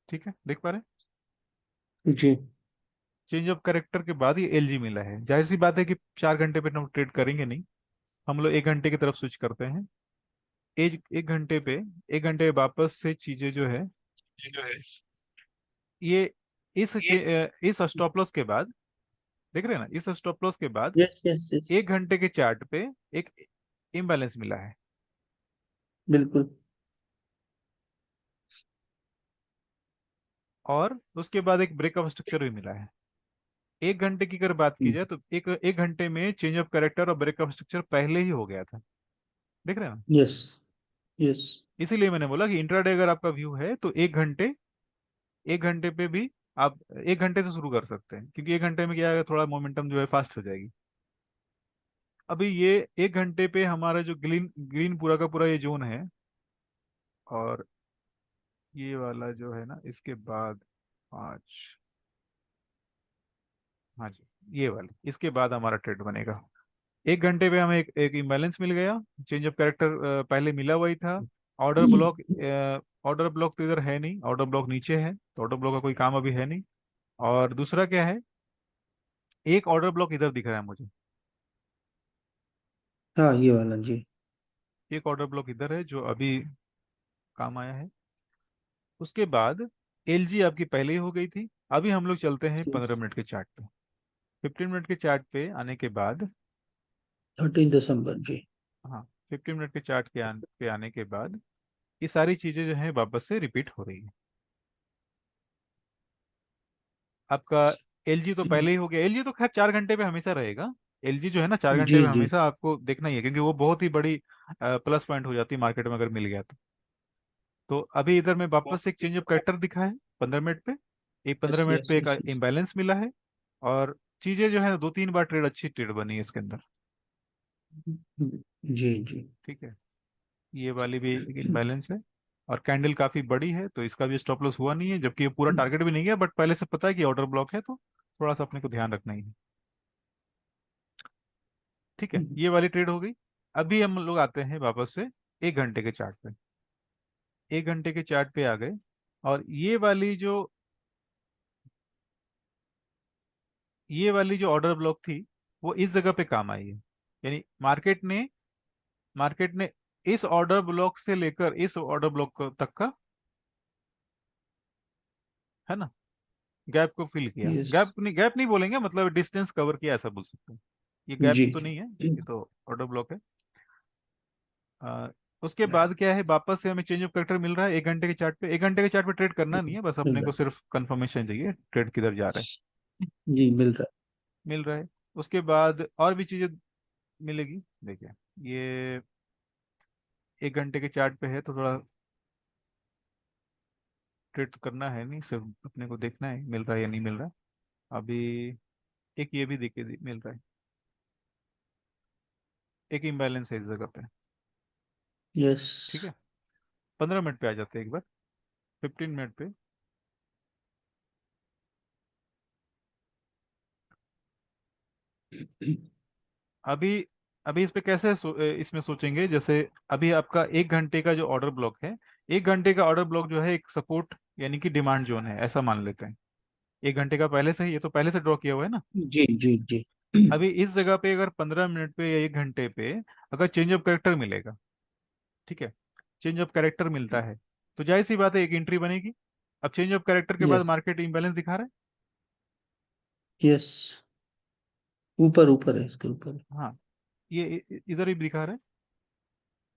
ठीक है, देख पा रहे हैं। जी। चेंज ऑफ कैरेक्टर के बाद ये एलजी मिला है, जाहिर सी बात है कि 4 घंटे पे हम ट्रेड करेंगे नहीं, हम लोग 1 घंटे की तरफ स्विच करते हैं। एक घंटे पे, 1 घंटे वापस से चीजें जो है ये इस स्टॉप लॉस के बाद, देख रहे हैं ना, इस स्टॉप लॉस के बाद यस यस यस। 1 घंटे के चार्ट पे एक इम्बैलेंस मिला है, बिल्कुल। और उसके बाद एक ब्रेकअप स्ट्रक्चर भी मिला है। 1 घंटे की अगर बात की जाए तो एक एक घंटे में चेंज ऑफ कैरेक्टर और ब्रेकअप स्ट्रक्चर पहले ही हो गया था, देख रहे हैं ना। Yes yes. इसीलिए मैंने बोला कि इंट्राडे अगर आपका व्यू है तो 1 घंटे, 1 घंटे पे भी आप 1 घंटे से शुरू कर सकते हैं, क्योंकि 1 घंटे में क्या है, थोड़ा मोमेंटम जो है फास्ट हो जाएगी। अभी ये 1 घंटे पे हमारा जो ग्रीन ग्रीन पूरा का पूरा ये जोन है, और ये वाला जो है ना इसके बाद 5, हाँ जी, ये वाली इसके बाद हमारा ट्रेड बनेगा। 1 घंटे पे हमें एक इम्बैलेंस मिल गया, चेंज ऑफ कैरेक्टर पहले मिला हुआ ही था। ऑर्डर ब्लॉक, ऑर्डर ब्लॉक तो इधर है नहीं, ऑर्डर ब्लॉक नीचे है, तो ऑर्डर ब्लॉक का कोई काम अभी है नहीं। और दूसरा क्या है, एक ऑर्डर ब्लॉक इधर दिख रहा है मुझे, हाँ, ये वाला जी। एक ऑर्डर ब्लॉक इधर है जो अभी काम आया है। उसके बाद एलजी आपकी पहले ही हो गई थी। अभी हम लोग चलते हैं 15 मिनट के चार्ट पे। 15 मिनट के चार्ट पे आने के बाद, 13 दिसंबर जी। हाँ, 15 मिनट के चार्ट पे आने के बाद ये सारी चीजें जो है वापस से रिपीट हो रही है। आपका एलजी तो पहले ही हो गया, एलजी तो खैर 4 घंटे पे हमेशा रहेगा। एलजी जो है ना 4 घंटे जी पे जी। हमेशा आपको देखना ही है, क्योंकि वो बहुत ही बड़ी प्लस पॉइंट हो जाती है मार्केट में अगर मिल गया तो अभी इधर में वापस से एक चेंज ऑफ कैरेक्टर दिखा है 15 मिनट पे, एक यस 15 मिनट यस पे एक यस यस। इम्बैलेंस मिला है, और चीजें जो है 2-3 बार ट्रेड, अच्छी ट्रेड बनी है इसके अंदर, जी जी। ठीक है। ये वाली भी एक इम्बैलेंस है, और कैंडल काफी बड़ी है, तो इसका भी स्टॉप लॉस हुआ नहीं है, जबकि ये पूरा टारगेट भी नहीं गया, बट पहले से पता है कि ऑर्डर ब्लॉक है, तो थोड़ा सा अपने को ध्यान रखना ही है, ठीक है। ये वाली ट्रेड हो गई। अभी हम लोग आते हैं वापस से 1 घंटे के चार्ट पे। 1 घंटे के चार्ट पे आ गए, और ये वाली जो ऑर्डर ब्लॉक थी वो इस जगह पे काम आई है, यानी मार्केट ने इस ऑर्डर ब्लॉक से लेकर इस ऑर्डर ब्लॉक तक का, है ना, गैप को फिल किया। यस। गैप नहीं बोलेंगे, मतलब डिस्टेंस कवर किया ऐसा बोल सकते हैं। ये गैप जी तो जी। नहीं है, ये तो ऑर्डर ब्लॉक है। आ, उसके बाद क्या है, वापस से हमें चेंज ऑफ करेक्टर मिल रहा है 1 घंटे के चार्ट पे। 1 घंटे के चार्ट पे ट्रेड करना नहीं है, बस मिल अपने को रहा सिर्फ कंफर्मेशन चाहिए ट्रेड किधर जा रहा है। है। जी मिल रहा मिल रहा है। उसके बाद और भी चीजें मिलेगी, देखिए ये 1 घंटे के चार्ट पे है, तो थोड़ा ट्रेड तो करना है नहीं, सिर्फ अपने को देखना है मिल रहा है या नहीं मिल रहा है। अभी एक ये भी देखिए मिल रहा है, एक इम्बैलेंस है इस जगह पे। है। यस। ठीक है, 15 मिनट पे आ जाते हैं एक बार, 15 मिनट पे। अभी अभी इस पे कैसे इसमें सोचेंगे, जैसे अभी आपका 1 घंटे का जो ऑर्डर ब्लॉक है, 1 घंटे का ऑर्डर ब्लॉक जो है एक सपोर्ट यानी कि डिमांड जोन है, ऐसा मान लेते हैं। 1 घंटे का पहले से ही, ये तो पहले से ड्रॉ किया हुआ है ना। जी जी जी। अभी इस जगह पे अगर 15 मिनट पे या 1 घंटे पे अगर चेंज ऑफ कैरेक्टर मिलेगा, ठीक है, चेंज ऑफ कैरेक्टर मिलता है, तो जाहिर सी बात है एक एंट्री बनेगी। अब चेंज ऑफ कैरेक्टर के बाद यस मार्केट इम्बैलेंस दिखा रहा यस। ऊपर ऊपर है, इसके ऊपर। है। हाँ, ये इधर ही दिखा रहा है,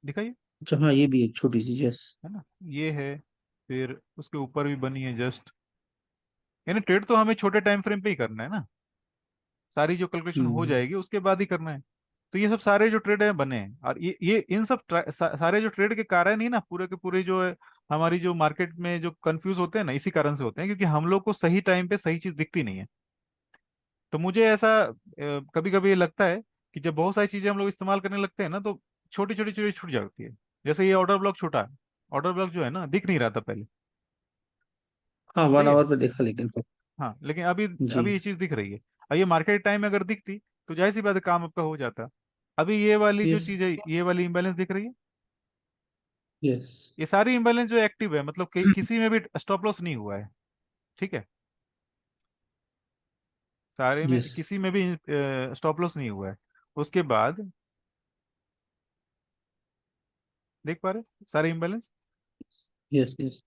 दिखाइए, अच्छा हाँ, ये भी एक छोटी सी। यस। है ना, ये है। फिर उसके ऊपर भी बनी है जस्ट, यानी ट्रेड तो हमें छोटे टाइम फ्रेम पे ही करना है ना, सारी जो कैलकुलेशन हो हम्म। जाएगी उसके बाद ही करना है। तो ये सब सारे जो ट्रेड है बने हैं, और ये इन सब सारे जो ट्रेड के कारण ही ना पूरे के पूरे जो है हमारी जो मार्केट में जो कंफ्यूज होते हैं ना, इसी कारण से होते हैं, क्योंकि हम लोग को सही टाइम पे सही चीज दिखती नहीं है। तो मुझे ऐसा कभी कभी लगता है कि जब बहुत सारी चीजें हम लोग इस्तेमाल करने लगते हैं ना, तो छोटी छोटी चीजें छूट जाती है। जैसे ये ऑर्डर ब्लॉक छोटा है, ऑर्डर ब्लॉक जो है ना दिख नहीं रहा था पहले। हाँ, वन सही है। आवर पे देखा लेकिन तो। हाँ, लेकिन अभी जी। अभी ये चीज दिख रही है। अब ये मार्केट टाइम में अगर दिखती तो जाहिर सी बात है काम आपका हो जाता। अभी ये वाली जो यस चीज है, ये वाली इम्बैलेंस दिख रही है। यस। ये सारी इम्बैलेंस जो एक्टिव है, मतलब किसी में भी स्टॉप लॉस नहीं हुआ है। ठीक है, सारे में यस किसी में भी स्टॉप लॉस नहीं हुआ है। उसके बाद देख पा रहे सारे इम्बैलेंस। यस यस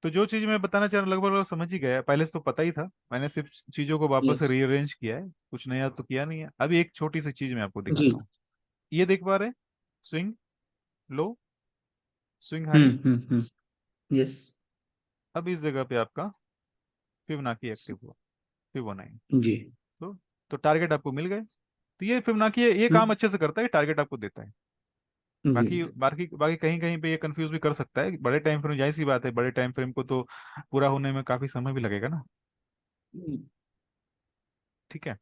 तो जो चीज मैं बताना चाह रहा हूँ लगभग लगभग समझ ही गया, पहले से तो पता ही था, मैंने सिर्फ चीजों को वापस से यस। रीअरेंज किया है, कुछ नया तो किया नहीं है। अभी एक छोटी सी चीज मैं आपको जी। दिखाता हूँ। ये देख पा रहे, swing low, swing high. Yes. अब इस जगह पे आपका फिबोनाची एक्टिव हुआ, फिबोनाची। जी। तो तो टारगेट आपको मिल गए। तो ये फिबोनाची ये काम हम्म। अच्छे से करता है, टारगेट आपको देता है। जी बाकी जी। बाकी बाकी कहीं कहीं पे ये कंफ्यूज भी कर सकता है, बड़े टाइम फ्रेम, जाहिर सी बात है बड़े टाइम फ्रेम को तो पूरा होने में काफी समय भी लगेगा ना। ठीक है।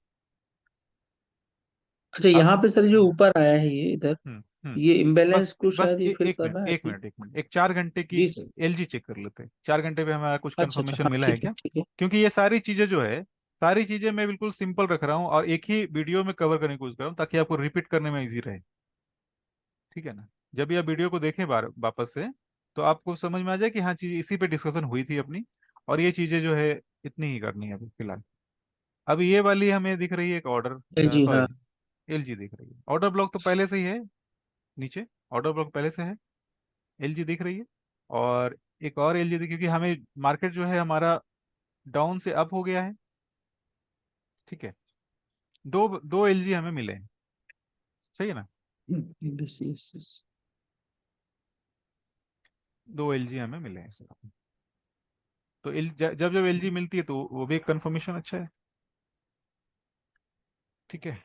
अच्छा, अब यहाँ पे सर जो ऊपर आया है ये इधर, हम्म ये बस इम्बैलेंस को बस शायद ये फिल एक कर मिनट रहा है एक कि? मिनट एक मिनट, एक 4 घंटे की जी सर। एलजी चेक कर लेते हैं, 4 घंटे पे हमारा कुछ अच्छा अच्छा, कंफर्मेशन हाँ मिला है ठीक है क्या। ठीक है। क्योंकि ये सारी चीजें जो है, सारी चीजें मैं बिल्कुल सिंपल रख रहा हूँ और एक ही वीडियो में कवर करने की कोशिश कर रहा हूँ, ताकि आपको रिपीट करने में इजी रहे। ठीक है ना, जब ये आप वीडियो को देखें बार वापस से, तो आपको समझ में आ जाए कि हाँ चीज इसी पे डिस्कशन हुई थी अपनी, और ये चीजें जो है इतनी ही करनी है अभी फिलहाल। अभी ये वाली हमें दिख रही है एक एल ऑर्डर, जी हाँ। सॉरी, एलजी दिख रही है, ऑर्डर ब्लॉक तो पहले से ही है नीचे, ऑर्डर ब्लॉक पहले से है, एलजी दिख रही है। और एक और एलजी दिख, क्योंकि हमें मार्केट जो है हमारा डाउन से अप हो गया है। ठीक है, दो दो एलजी हमें मिले हैं, सही है ना, यस यस यस। 2 एलजी हमें मिले हैं सर। तो जब जब एलजी मिलती है तो वो भी एक कंफर्मेशन अच्छा है। ठीक है,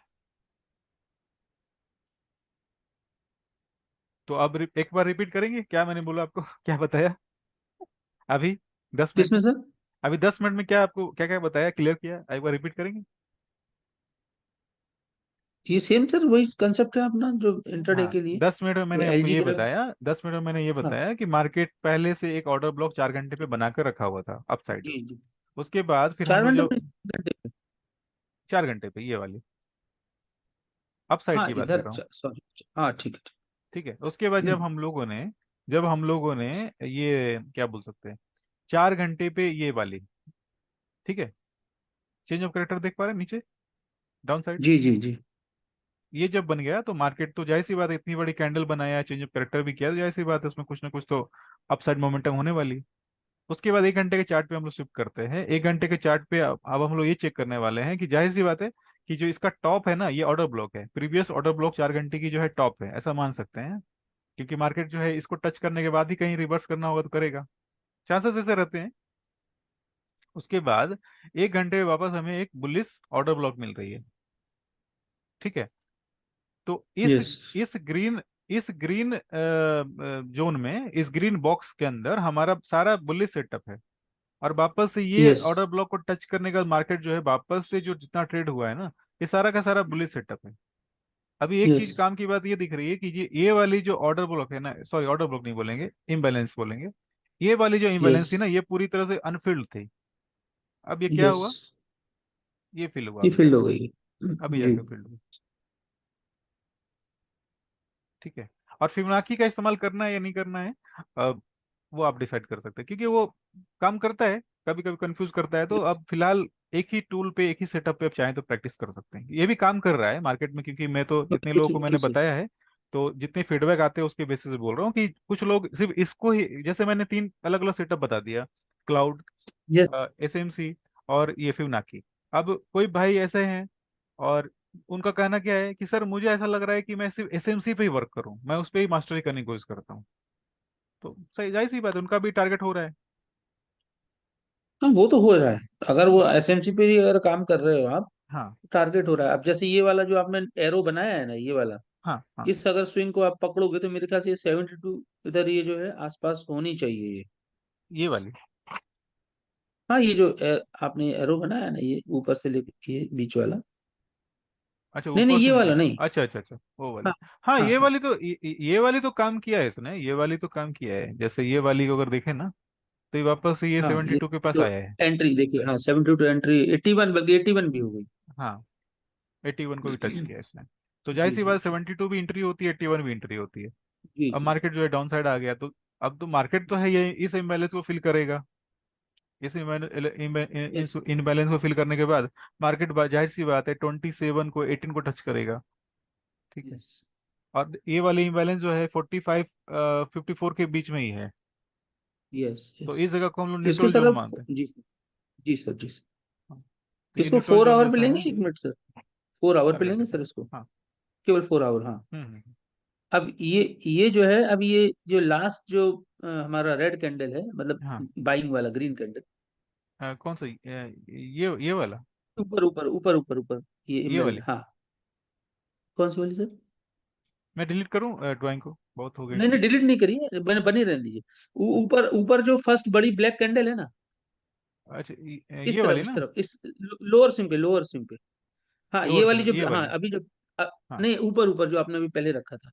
तो अब एक बार रिपीट करेंगे क्या मैंने बोला आपको क्या बताया अभी 10 मिनट किसमें में। सर? अभी 10 मिनट में क्या आपको क्या क्या बताया, क्लियर किया, एक बार रिपीट करेंगे। ये सेम सर वही कंसेप्ट है अपना जो इंटरडे हाँ, के लिए। 10 मिनट में वो मैंने एल आपको जी ये ग्राफ। बताया, 10 मिनट में मैंने ये हाँ। बताया कि मार्केट पहले से एक ऑर्डर ब्लॉक 4 घंटे पे बनाकर रखा हुआ था अप साइड। जी जी। उसके बाद फिर हम चार लोग घंटे जो में, 4 घंटे में। 4 घंटे पे ये वाली अप साइड हाँ की बात कर इधर, रहा हूँ। सॉरी। हाँ ठीक है। ठीक है, उसके बाद ठीक। जब हम लोगों ने ये क्या बोल सकते हैं, 4 घंटे पे ये वाली, ठीक है, चेंज ऑफ करेक्टर देख पा रहे हैं नीचे डाउन साइड। जी जी जी। ये जब बन गया तो मार्केट तो जाहिर सी बात है, इतनी बड़ी कैंडल बनाया, चेंज ऑफ करेक्टर भी किया, तो जाहिर सी बात है उसमें कुछ ना कुछ तो अपसाइड मोमेंटम होने वाली। उसके बाद 1 घंटे के चार्ट पे हम लोग शिफ्ट करते हैं। 1 घंटे के चार्ट पे अब हम लोग ये चेक करने वाले हैं कि जाहिर सी बात है कि जो इसका टॉप है ना, ये ऑर्डर ब्लॉक है, प्रीवियस ऑर्डर ब्लॉक 4 घंटे की जो है टॉप है, ऐसा मान सकते हैं। क्योंकि मार्केट जो है इसको टच करने के बाद ही कहीं रिवर्स करना होगा तो करेगा, चांसेस ऐसे रहते हैं। उसके बाद 1 घंटे में वापस हमें एक बुलिस ऑर्डर ब्लॉक मिल रही है। ठीक है। तो यस इस ग्रीन जोन में, इस ग्रीन बॉक्स के अंदर हमारा सारा बुलिस सेटअप है। और वापस से ये यस ऑर्डर ब्लॉक को टच करने का मार्केट जो है वापस से जो जितना ट्रेड हुआ है ना, ये सारा का सारा बुलिस सेटअप है। अभी एक यस चीज काम की बात ये दिख रही है कि ये वाली जो ऑर्डर ब्लॉक है ना, सॉरी ऑर्डर ब्लॉक नहीं बोलेंगे, इम्बैलेंस बोलेंगे। ये वाली जो यस इम्बैलेंस थी ना, ये पूरी तरह से अनफिल्ड थी। अब ये क्या यस हुआ, ये फिल हुआ ये अभी फील्ड हो जाके, गई अभी जी। जाके फिल्ड हुआ। ठीक है। और फिबोनाची का इस्तेमाल करना है या नहीं करना है, वो आप डिसाइड कर सकते हैं, क्योंकि वो काम करता है, कभी कभी कंफ्यूज करता है। तो यस अब फिलहाल एक ही टूल पे, एक ही सेटअप पे आप चाहें तो प्रैक्टिस कर सकते हैं। ये भी काम कर रहा है मार्केट में, क्योंकि मैं तो जितने लोगों कुछ को मैंने कुछ बताया है, तो जितने फीडबैक आते हैं उसके बेसिस पे बोल रहा हूँ कि कुछ लोग सिर्फ इसको ही, जैसे मैंने 3 अलग अलग सेटअप बता दिया, क्लाउड, यस एसएमसी और ये फिबोनाची। अब कोई भाई ऐसे हैं और उनका कहना क्या है कि सर मुझे ऐसा लग रहा है कि मैं सिर्फ एसएमसी पे ही वर्क करूं, मैं उस पर ही मास्टरी करने की कोशिश करता हूँ। तो सही, जाहिर सी बात है, उनका भी टारगेट हो रहा है। हाँ वो तो हो रहा है। अगर वो हम्म। एसएमसी पे ही अगर काम कर रहे हो आप, हाँ टारगेट हो रहा है। अब जैसे ये वाला जो आपने एरो बनाया है ना, ये वाला, हाँ हाँ। इस अगर स्विंग को आप पकड़ोगे तो मेरे ख्याल से 72 इधर ये जो है आसपास होनी चाहिए ये। ये वाली, हाँ ये जो आपने एरो बनाया है ना, ये ऊपर से लेके ये बीच वाला। अच्छा नहीं नहीं ऊपर से ये नीचे वाला ना, नहीं। अच्छा अच्छा अच्छा, वो वाली। हाँ हाँ हाँ ये हाँ वाली तो ये वाली तो काम किया है इसने, ये वाली तो काम किया है। जैसे ये वाली को अगर देखें ना, तो ये वापस से ये हाँ 72 के पास जो आया है। एंट्री देखिए, हाँ 72 एंट्री, 81 बल्कि 81 भी हो गई। हाँ 81 को भी टच किया है इसने। तो जाहिर जी सी जी बात, जी 72 भी एंट्री होती है, 81 भी एंट्री होती है। जी अब जी मार्केट जो है डाउन साइड आ गया, तो अब तो मार्केट तो है ये, इस इम्बैलेंस को फिल करेगा। इस यस इनबैलेंस को फिल करने के बाद मार्केट, जाहिर सी बात है 27 को, 18 को टच करेगा। ठीक है। यस और ये वाली इम्बैलेंस जो है 45 54 के बीच में ही है। यस तो यस इस जगह को हम लोग इसको न्यूट्रल सर जोन आप, मानते हैं। जी जी सर जी सर। हाँ, तो ये इसको न्यूट्रल फोर जोन आवर पे जैसा लेंगे, है। 1 मिनट सर। 4 आवर कर पे लेते लेंगे हैं। सर इसको, हाँ। केवल 4 आवर, हाँ। हम्म। अब ये जो है, अब ये जो लास्ट जो हमारा रेड कैंडल है, मतलब हाँ बाइंग वाला ग्रीन कैंडल, कौन सा, ये वाला, ऊपर ऊपर ऊपर ऊपर ऊपर, ये ये इम्बेल, वाली। हाँ। कौन सी वाली सर? मैं डिलीट करूँ ड्राइंग को, बहुत हो गई नहीं नहीं ठीक। डिलीट नहीं करिए, बने बनी रहने दीजिए। हम्म, ऊपर ऊपर जो फर्स्ट बड़ी ब्लैक कैंडल है ना, अच्छा इस ये तरफ वाली इस ना, तरफ इस लोअर सिम पे, लोअर सिम पे। हाँ ये लोअर वाली सिम जो, ये हाँ वाली। अभी जो हाँ नहीं ऊपर ऊपर जो आपने अभी पहले रखा था।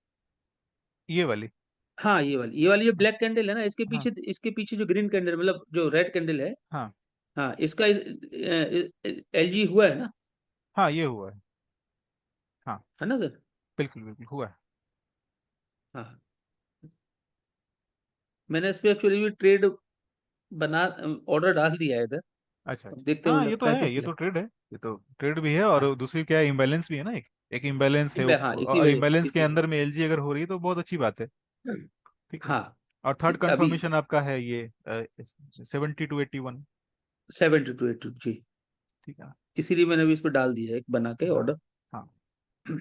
ये वाली। हाँ ये वाली जो हाँ ब्लैक कैंडल है ना, हाँ इसके पीछे जो ग्रीन कैंडल, मतलब जो रेड कैंडल है, हाँ हाँ इसका एलजी हुआ है ना, हाँ, ये हुआ है। हाँ है ना सर? बिल्कुल बिल्कुल हुआ है। हाँ मैंने इस पे एक्चुअली भी ट्रेड बना, ऑर्डर डाल दिया है इधर। अच्छा अब अच्छा, देखते हैं वो हाँ ये तो लगता है तो है, ये क्या। तो ट्रेड है। ये तो ट्रेड भी है, और हाँ दूसरी क्या है, इम्बैलेंस भी है ना, एक एक इम्बैलेंस है हाँ इसी और वजह, इम्बैलेंस के इसी अंदर वजह में एलजी अगर हो रही है तो बहुत अच्छी बात है। से। ठीक है। हाँ और थर्ड अभी कंफर्मेशन आपका है ये 70 to 81। 72 जी, ठीक है। इसीलिए मैंने अभी इस पर डाल दिया है एक बना के हाँ ऑर्डर। हाँ। फिल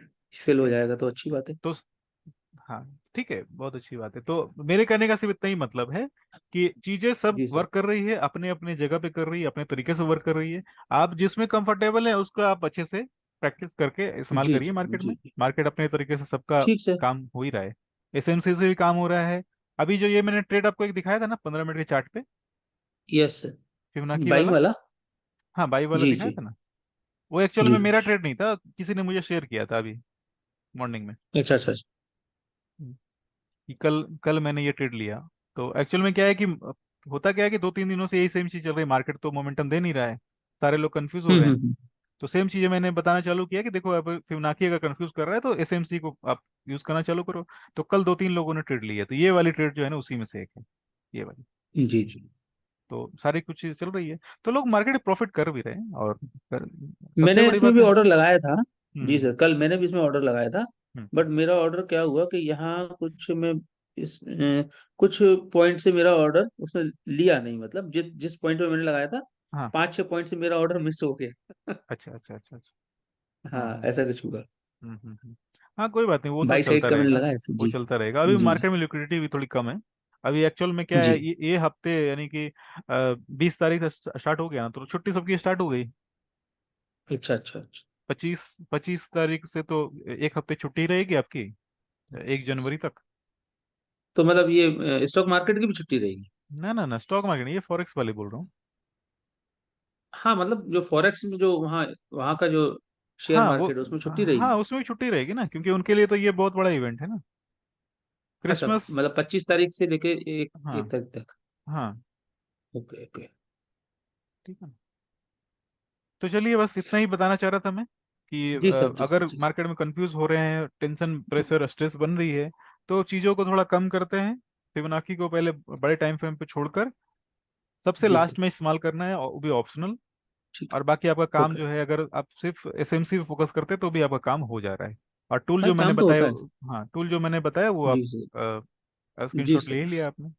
ठीक हो है। जाएगा तो अच्छी बात है। तो हाँ ठीक है, बहुत अच्छी बात है। तो मेरे कहने का सिर्फ इतना ही मतलब है कि चीजें सब जी सर वर्क कर रही है, अपने अपने जगह पे कर रही है, अपने तरीके से वर्क कर रही है। आप जिसमें कंफर्टेबल है उसको आप अच्छे से प्रैक्टिस करके इस्तेमाल जी करिए मार्केट में। जी जी मार्केट अपने तरीके से सबका ठीक सर। काम हो ही रहा है, एसएमसी से भी काम हो रहा है। अभी जो ये मैंने ट्रेड आपको एक दिखाया था ना 15 मिनट के चार्ट पे, यस सर, फिबोनाची बाइंग वाला, वाला। हाँ बाई वाला जी दिखाया जी था ना, वो एक्चुअल जी में मेरा ट्रेड नहीं था, किसी ने मुझे शेयर किया था अभी मॉर्निंग में। अच्छा अच्छा अच्छा। कि कल कल मैंने ये ट्रेड लिया। तो एक्चुअल में क्या है कि होता क्या है कि 2-3 दिनों से यही सेम चीज चल रही है, मार्केट तो मोमेंटम दे नहीं रहा है, सारे लोग कंफ्यूज हो रहे हैं। हम्म। तो सेम चीजें मैंने बताना चालू किया कि देखो, अब फिबोनाची अगर कंफ्यूज कर रहा है तो एसएमसी को आप यूज करना चालू करो। तो कल 2-3 लोगों ने ट्रेड लिया, तो ये वाली ट्रेड जो है ना उसी में से एक है, ये वाली। जी जी तो सारी कुछ चीज चल रही है, तो लोग मार्केट में प्रॉफिट कर भी रहे हैं। और सबसे मैंने बड़ी इसमें बात भी है। ऑर्डर लगाया था। जी हम्म सर, कल मैंने भी इसमें ऑर्डर लगाया था। हम्म बट मेरा ऑर्डर क्या हुआ कि यहाँ कुछ मैं इस कुछ पॉइंट से मेरा ऑर्डर उसने लिया नहीं, मतलब जिस पॉइंट पे मैंने लगाया था, हाँ 5-6 पॉइंट से मेरा ऑर्डर मिस हो गया। अच्छा अच्छा अच्छा अच्छा। हाँ, हाँ। ऐसा कुछ हुआ। हाँ कोई बात नहीं, वो सब बाई चलता साइड का मैंने रहेगा। लगाया था वो जी। चलता रहेगा, अभी जी जी मार्केट में लिक्विडिटी भी थोड़ी कम है। अभी एक्चुअल में क्या है, जी। ये हफ्ते यानी कि 20 तारीख से स्टार्ट हो गया ना, तो छुट्टी सबकी स्टार्ट हो गई। अच्छा अच्छा अच्छा। 25 तारीख से तो एक हफ्ते छुट्टी रहेगी आपकी, 1 जनवरी तक। तो मतलब ये स्टॉक मार्केट की भी छुट्टी रहेगी? ना ना ना, स्टॉक मार्केट नहीं, ये फॉरेक्स वाली बोल रहा हूँ। हाँ, मतलब जो फॉरेक्स में जो वहाँ वहाँ का जो शेयर हाँ वो, मार्केट है उसमें छुट्टी रहेगी? हाँ उसमें भी छुट्टी रहेगी ना, क्योंकि उनके लिए तो ये बहुत बड़ा इवेंट है ना, अच्छा, क्रिसमस। मतलब 25 तारीख से लेके एक हाँ। एक तारीख तक? हाँ। Okay okay. ठीक है। तो चलिए, बस इतना ही बताना चाह रहा था मैं कि जी सर, जी सर, अगर जी मार्केट में कंफ्यूज हो रहे हैं, टेंशन प्रेशर स्ट्रेस बन रही है, तो चीज़ों को थोड़ा कम करते हैं। फिबोनाची को पहले बड़े टाइम फ्रेम पे छोड़कर सबसे जी लास्ट सर। में इस्तेमाल करना है, और वो भी ऑप्शनल। ठीक और बाकी आपका है। काम ओके। जो है, अगर आप सिर्फ एसएमसी पे फोकस करते तो भी आपका काम हो जा रहा है। और टूल हाँ, जो मैंने काम तो बताया, होता है। हाँ टूल जो मैंने बताया वो आप जी सर। जी स्क्रीनशॉट ले सर। ही लिया आपने।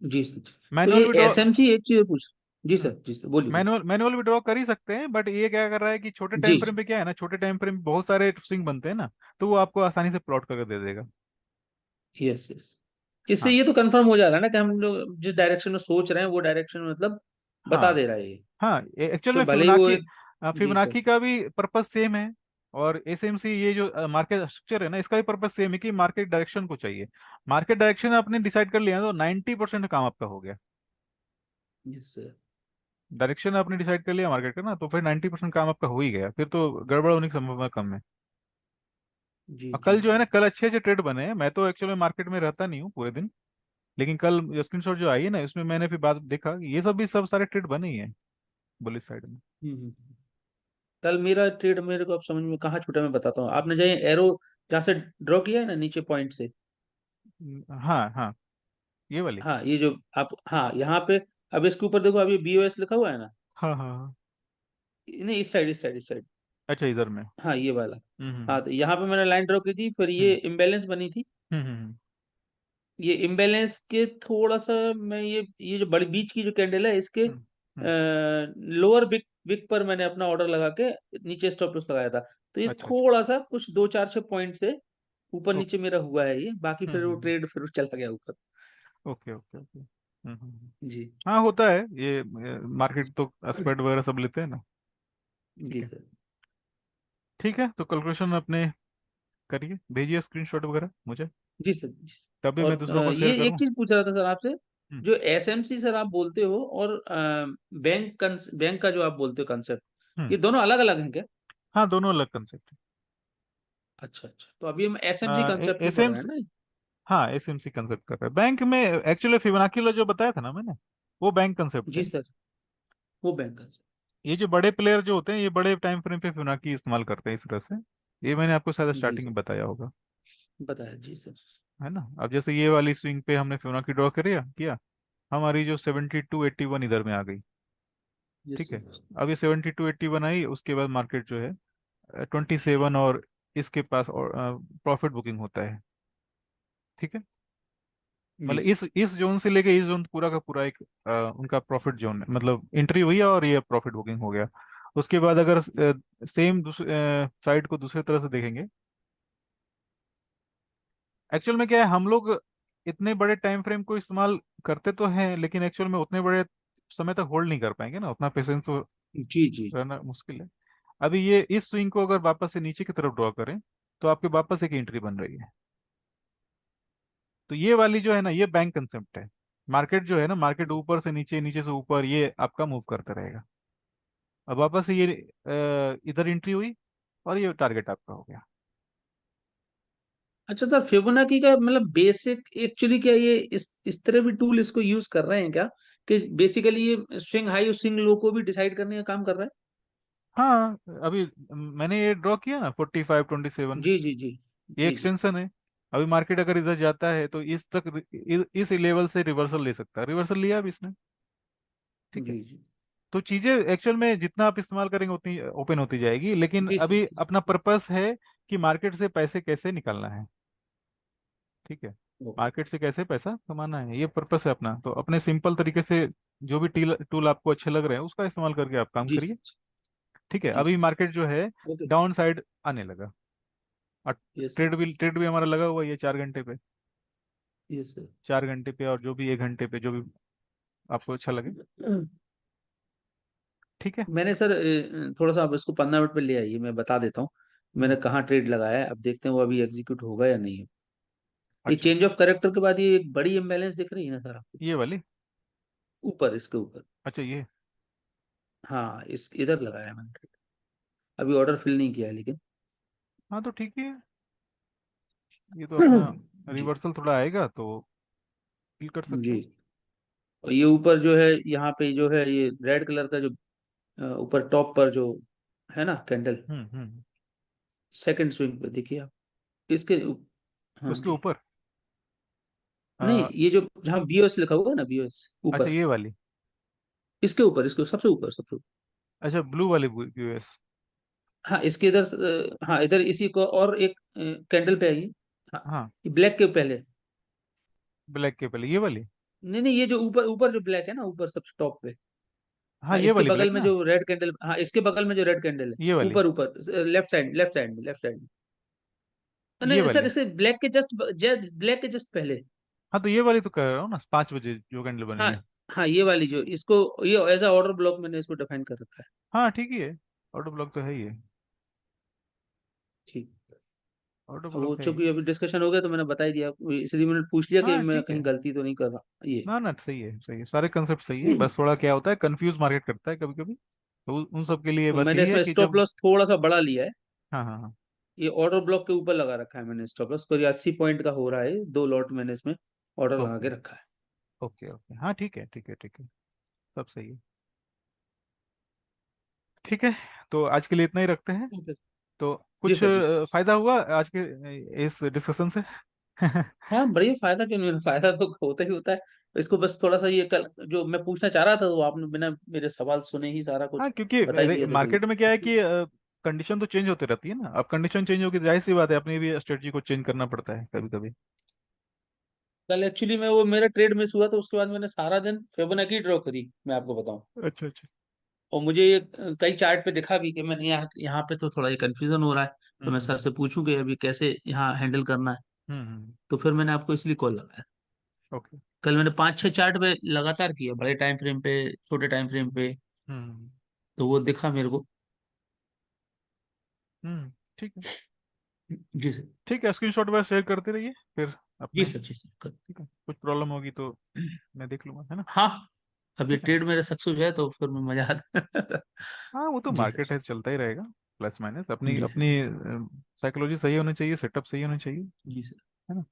जी सर। तो ये मैनुअल विड्रॉ, एसएमसी एक चीज पूछ। जी सर, जी सर, बोलिए बोलिए। मैनुअल मैनुअल विड्रॉ कर ही सकते हैं, बट ये क्या कर रहा है कि छोटे टाइम जी फ्रेम जी। पे क्या है ना, छोटे टाइम फ्रेम बहुत सारे स्विंग बनते हैं ना, तो वो आपको आसानी से प्लॉट करके दे देगा। Yes yes. इससे हाँ। ये तो कंफर्म हो जा रहा है ना कि हम लोग जिस डायरेक्शन में सोच रहे हैं वो डायरेक्शन में मतलब बता हाँ। दे रहा है ये। हाँ एक्चुअल तो में भले ही वो फिबोनाची, एक। जी सर। फिबोनाची का भी पर्पस सेम है। और एसएमसी, ये जो मार्केट स्ट्रक्चर है ना, इसका भी पर्पस सेम है कि मार्केट डायरेक्शन को चाहिए। मार्केट डायरेक्शन आपने डिसाइड कर लिया तो 90% काम आपका हो गया। Yes sir. डायरेक्शन आपने डिसाइड कर लिया मार्केट का ना, तो फिर 90% काम आपका हो ही गया, फिर तो गड़बड़ होने की संभावना कम है। जी और जी कल जो है जी। ना, कल अच्छे अच्छे ट्रेड बने हैं। मैं तो एक्चुअली मार्केट में रहता नहीं हूँ पूरे दिन, लेकिन कल स्क्रीनशॉट जो आई है ना, इसमें मैंने फिर बात देखा कि ये सब भी सब सारे ट्रेड बने ही हैं बुलिश साइड में। हम्म। कल मेरा ट्रेड मेरे को अब समझ में कहाँ छूटा, मैं बताता हूँ। आपने जहाँ एरो जहाँ से ड्रॉ किया है ना नीचे पॉइंट से। हाँ हाँ, ये वाली। हाँ, ये जो आप, हाँ यहाँ पे, अब इसके ऊपर देखो, अब ये बीओएस लिखा हुआ है ना। हाँ हाँ हाँ। नहीं, इस साइड, इस साइड, इस साइड। अच्छा, इधर में। हाँ, ये वाला। हम्म हाँ, तो यहाँ पे मैंने लाइन ड्रॉ की थी, फिर ये हम्म इम्बैलेंस बनी थी। हम्म। ये इम्बैलेंस के थोड़ा सा, मैं ये जो बड़ी बीच की जो कैंडल है इसके हम्म हम्म। लोअर बिग बिग पर मैंने अपना ऑर्डर लगा के नीचे स्टॉप लॉस लगाया था। तो ये अच्छा अच्छा। थोड़ा सा कुछ 2 4 6 पॉइंट से ऊपर ओके। नीचे मेरा हुआ है ये, बाकी फिर वो हम्म। ट्रेड फिर चला गया ऊपर। Okay okay okay. जी। हाँ होता है ये, मार्केट तो स्प्रेड वगैरह सब लेते हैं ना। ठीक जी है। सर। ठीक है, तो कैलकुलेशन अपने करिए, भेजिए स्क्रीनशॉट वगैरह मुझे, जी सर, जी सर। तभी मैं और दूसरों को शेयर ये एक करूँ। चीज पूछ रहा था सर आपसे। हम्म। जो एसएमसी सर आप बोलते हो, और बैंक का जो आप बोलते हो कंसेप्ट, हम्म। ये दोनों अलग अलग हैं क्या? हाँ दोनों अलग कंसेप्ट अच्छा अच्छा, तो अभी हम एसएमसी है। कंसेप्ट में एस पढ़ एम रहे हैं ना? हाँ एसएमसी कंसेप्ट कर रहे हैं बैंक में। एक्चुअली फिबोनाची जो बताया था ना मैंने, वो बैंक कंसेप्ट जी है। सर। वो बैंक कंसेप्ट। ये जो बड़े प्लेयर जो होते हैं, ये बड़े टाइम फ्रेम पे फिबोनाची इस्तेमाल करते हैं इस तरह से। ये मैंने आपको शायद जी स्टार्टिंग सर, में बताया होगा, बताया जी सर। है ना। अब जैसे ये वाली स्विंग पे हमने फिबोनाची ड्रॉ किया किया, हमारी जो 7281 इधर में आ गई। यस ठीक है। सर। अब ये 7281 आई, उसके बाद मार्केट जो है 27 और इसके पास और प्रॉफिट बुकिंग होता है। ठीक है। जी मतलब सर। इस जोन से लेके इस जोन पूरा का पूरा एक उनका प्रॉफिट जोन है, मतलब एंट्री हुई है और ये प्रॉफिट बुकिंग हो गया। उसके बाद अगर सेम साइड को दूसरे तरह से देखेंगे, एक्चुअल में क्या है, हम लोग इतने बड़े टाइम फ्रेम को इस्तेमाल करते तो हैं, लेकिन एक्चुअल में उतने बड़े समय तक होल्ड नहीं कर पाएंगे ना, उतना पेशेंस तो जी जी जी। रहना मुश्किल है। अभी ये इस स्विंग को अगर वापस से नीचे की तरफ ड्रॉ करें, तो आपके वापस एक एंट्री बन रही है। तो ये वाली जो है ना, ये बैंक कंसेप्ट है। मार्केट जो है ना, मार्केट ऊपर से नीचे, नीचे से ऊपर, ये आपका मूव करता रहेगा। अब वापस से ये इधर एंट्री हुई, और ये टारगेट आपका हो गया। अच्छा सर, फिबोनाची का मतलब बेसिक एक्चुअली क्या ये इस तरह भी टूल इसको यूज कर रहे हैं क्या, कि बेसिकली ये स्विंग हाई और स्विंग लो को भी डिसाइड करने का काम कर रहा हाँ अभी मैंने ये ड्रॉ किया ना 4527, है? जी जी जी। ये जी जी एक्सटेंशन है। अभी मार्केट अगर इधर जाता है तो इस तक इस लेवल से रिवर्सल ले सकता है, रिवर्सल लिया अभी इसने। ठीक है। जी जी। तो चीजें एक्चुअल में जितना आप इस्तेमाल करेंगे उतनी ओपन होती जाएगी, लेकिन जी सर, अभी जी अपना सर। पर्पस है कि मार्केट से पैसे कैसे निकालना है। ठीक है। ओके। मार्केट से कैसे पैसा कमाना है, ये पर्पस है अपना। तो अपने सिंपल तरीके से जो भी टूल टूल आपको अच्छे लग रहे हैं उसका इस्तेमाल करके आप काम जी करिए। सर। ठीक है, जी अभी सर, जी मार्केट सर। जो है ओके। डाउन साइड आने लगा, और यस सर। ट्रेड भी हमारा लगा हुआ है ये 4 घंटे पे, यस सर। 4 घंटे पे और जो भी 1 घंटे पे, जो भी आपको अच्छा लगे। ठीक है। मैंने सर थोड़ा सा आप इसको 15 मिनट पे ले आइए, मैं बता देता हूँ मैंने हम्म। कहाँ ट्रेड लगाया है। अब देखते हैं वो अभी एग्जीक्यूट होगा या नहीं। ये अच्छा, चेंज ऑफ कैरेक्टर के बाद ये एक बड़ी इम्बैलेंस दिख रही है ना सर आपको? ये वाली। ऊपर, इसके ऊपर। अच्छा, ये। हाँ, इस इधर लगाया है मैंने trade। अभी ऑर्डर फिल नहीं किया है लेकिन। हाँ तो ठीक है, ये तो अपना जी। रिवर्सल थोड़ा आएगा तो फील कर सकते जी। हैं। और ये ऊपर जो है, यहाँ पे जो है ये रेड कलर का जो ऊपर टॉप पर जो है ना कैंडल, हम्म। सेकंड स्विंग पे देखिए आप, इसके हाँ उसके जी। ऊपर। नहीं, ये जो जहाँ बीओएस लिखा हुआ है ना, बीओएस अच्छा, ऊपर, ये वाली। इसके ऊपर, इसके सबसे ऊपर, सबसे ऊपर। अच्छा, ब्लू वाली यूएस। हाँ, इसके इधर हाँ इधर इसी को और एक कैंडल पे आइए। हाँ, हाँ, ये ब्लैक के पहले। ब्लैक के पहले ये वाली। नहीं नहीं, ये जो ऊपर ऊपर जो ब्लैक है ना, ऊपर सबसे टॉप पे। हाँ, हाँ, ये इसके वाली बगल ब्लैक में ना। जो रेड कैंडल, हाँ इसके बगल में जो रेड कैंडल है, ये वाली। ऊपर ऊपर लेफ्ट साइड, लेफ्ट साइड में, लेफ्ट साइड में। ये नहीं सर, वाली। इसे ब्लैक के जस्ट, ब्लैक के जस्ट पहले। हाँ तो ये वाली तो कह रहा हूँ ना, 5 बजे जो कैंडल बनी हाँ है। हाँ, ये वाली जो इसको, ये एज अ ऑर्डर ब्लॉक मैंने इसको डिफाइन कर रखा है। हाँ ठीक ही है, ऑटो ब्लॉक तो है ही है। ठीक। ऑटो अब वो ब्लॉक है ही। चूंकि अभी डिस्कशन हो गया तो मैंने बता ही दिया, इसलिए मैंने पूछ लिया कि हाँ मैं ठीक है। कहीं गलती तो नहीं कर रहा ये। ना ना, सही है, सही है, सारे कंसेप्ट सही है, बस थोड़ा क्या होता है, कंफ्यूज मार्केट करता है कभी कभी, तो उन सब के लिए तो बस मैंने यही है इसमें कि स्टॉप जब। लॉस थोड़ा सा बड़ा लिया है। हाँ हाँ हाँ। ये ऑर्डर ब्लॉक के ऊपर लगा रखा है मैंने स्टॉप लॉस, करीब 80 पॉइंट का हो रहा है, 2 लॉट मैंने इसमें ऑर्डर लगा ओके के रखा है। ओके ओके, हाँ ठीक है ठीक है ठीक है, सब सही है। ठीक है, तो आज के लिए इतना ही रखते हैं। ओके। तो जी कुछ सर, जी सर। फायदा हुआ आज के इस डिस्कशन से? हाँ, बढ़िया, फायदा क्यों नहीं होना? फायदा तो होता ही होता है। इसको बस थोड़ा सा ये कल जो मैं पूछना चाह रहा था, तो आपने बिना मेरे सवाल सुने ही सारा हाँ, कुछ बता ही क्योंकि दिया, तो मार्केट में क्या है इसलिए। कि कंडीशन तो चेंज होती रहती है ना, अब कंडीशन चेंज होगी, जाहिर सी बात है अपनी भी स्ट्रेटजी को चेंज करना पड़ता है कभी कभी। कल एक्चुअली मैं वो मेरा ट्रेड मिस हुआ, तो उसके बाद मैंने सारा दिन फिबोनाची ड्रॉ करी, मैं आपको बताऊं। अच्छा अच्छा। और मुझे ये कई चार्ट पे दिखा भी कि मैंने यहाँ यहाँ पे तो थोड़ा ये कंफ्यूजन हो रहा है, तो मैं सर हम्म से पूछूं कि अभी कैसे यहाँ हैंडल करना है। हम्म। तो फिर मैंने आपको इसलिए कॉल लगाया। ओके। कल मैंने 5-6 चार्ट पे लगातार किया, बड़े टाइम फ्रेम पे, छोटे टाइम फ्रेम पे। हम्म तो वो दिखा मेरे को। ठीक है। जी सर। ठीक है, स्क्रीनशॉट वगैरह शेयर करते रहिए फिर जी अपने। सर, जी सर। ठीक है, कुछ प्रॉब्लम होगी तो मैं देख लूंगा, है ना। हाँ, अब ये ठीक है ना। ट्रेड मेरा सक्सेस हो जाए तो फिर मैं मजा आता। हाँ, वो तो जी मार्केट सर। है, चलता ही रहेगा, प्लस माइनस, अपनी जी सर। अपनी जी सर। साइकोलॉजी सही होनी चाहिए, सेटअप सही होना चाहिए, जी सर। है ना।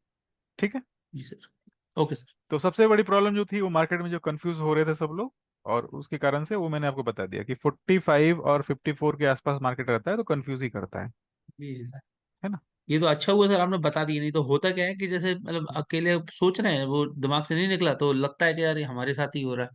ठीक है। जी सर। Okay sir. तो सबसे बड़ी प्रॉब्लम जो थी वो मार्केट में जो कंफ्यूज हो रहे थे सब लोग, और उसके कारण से वो मैंने आपको बता दिया कि 45 और 54 के आसपास मार्केट रहता है तो कंफ्यूज ही करता जी सर। है ना। ये तो अच्छा हुआ सर आपने बता दिया, नहीं तो होता क्या है कि जैसे मतलब अकेले सोच रहे हैं, वो दिमाग से नहीं निकला, तो लगता है कि यार ये हमारे साथ ही हो रहा है,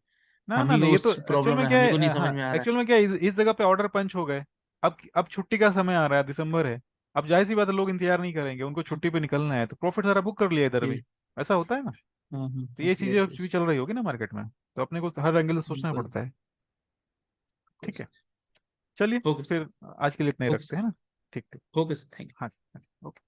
ना हम ना ही ना, को ये तो एक्चुअल प्रॉब्लम में है, क्या हम ही है, को नहीं समझ हाँ में आ रहा है। एक्चुअल में क्या है, इस जगह पे ऑर्डर पंच हो गए। अब छुट्टी का समय आ रहा है, दिसंबर है। अब जाहिर सी बात है, लोग इंतजार नहीं करेंगे, उनको छुट्टी पे निकलना है, तो प्रॉफिट सारा बुक कर लिया इधर भी। जी। ऐसा होता है ना। हाँ तो हाँ, ये चीजें यस भी यस। चल रही होगी ना मार्केट में, तो अपने को हर एंगल से सोचना बिल्कुल। पड़ता है। बिल्कुल ठीक है। सर। चलिए, ओके सर। फिर आज के लिए इतना ही ओके रखते हैं सर। ना। ठीक ठीक। Okay sir, thank you. हाँ जी, हाँ जी, ओके।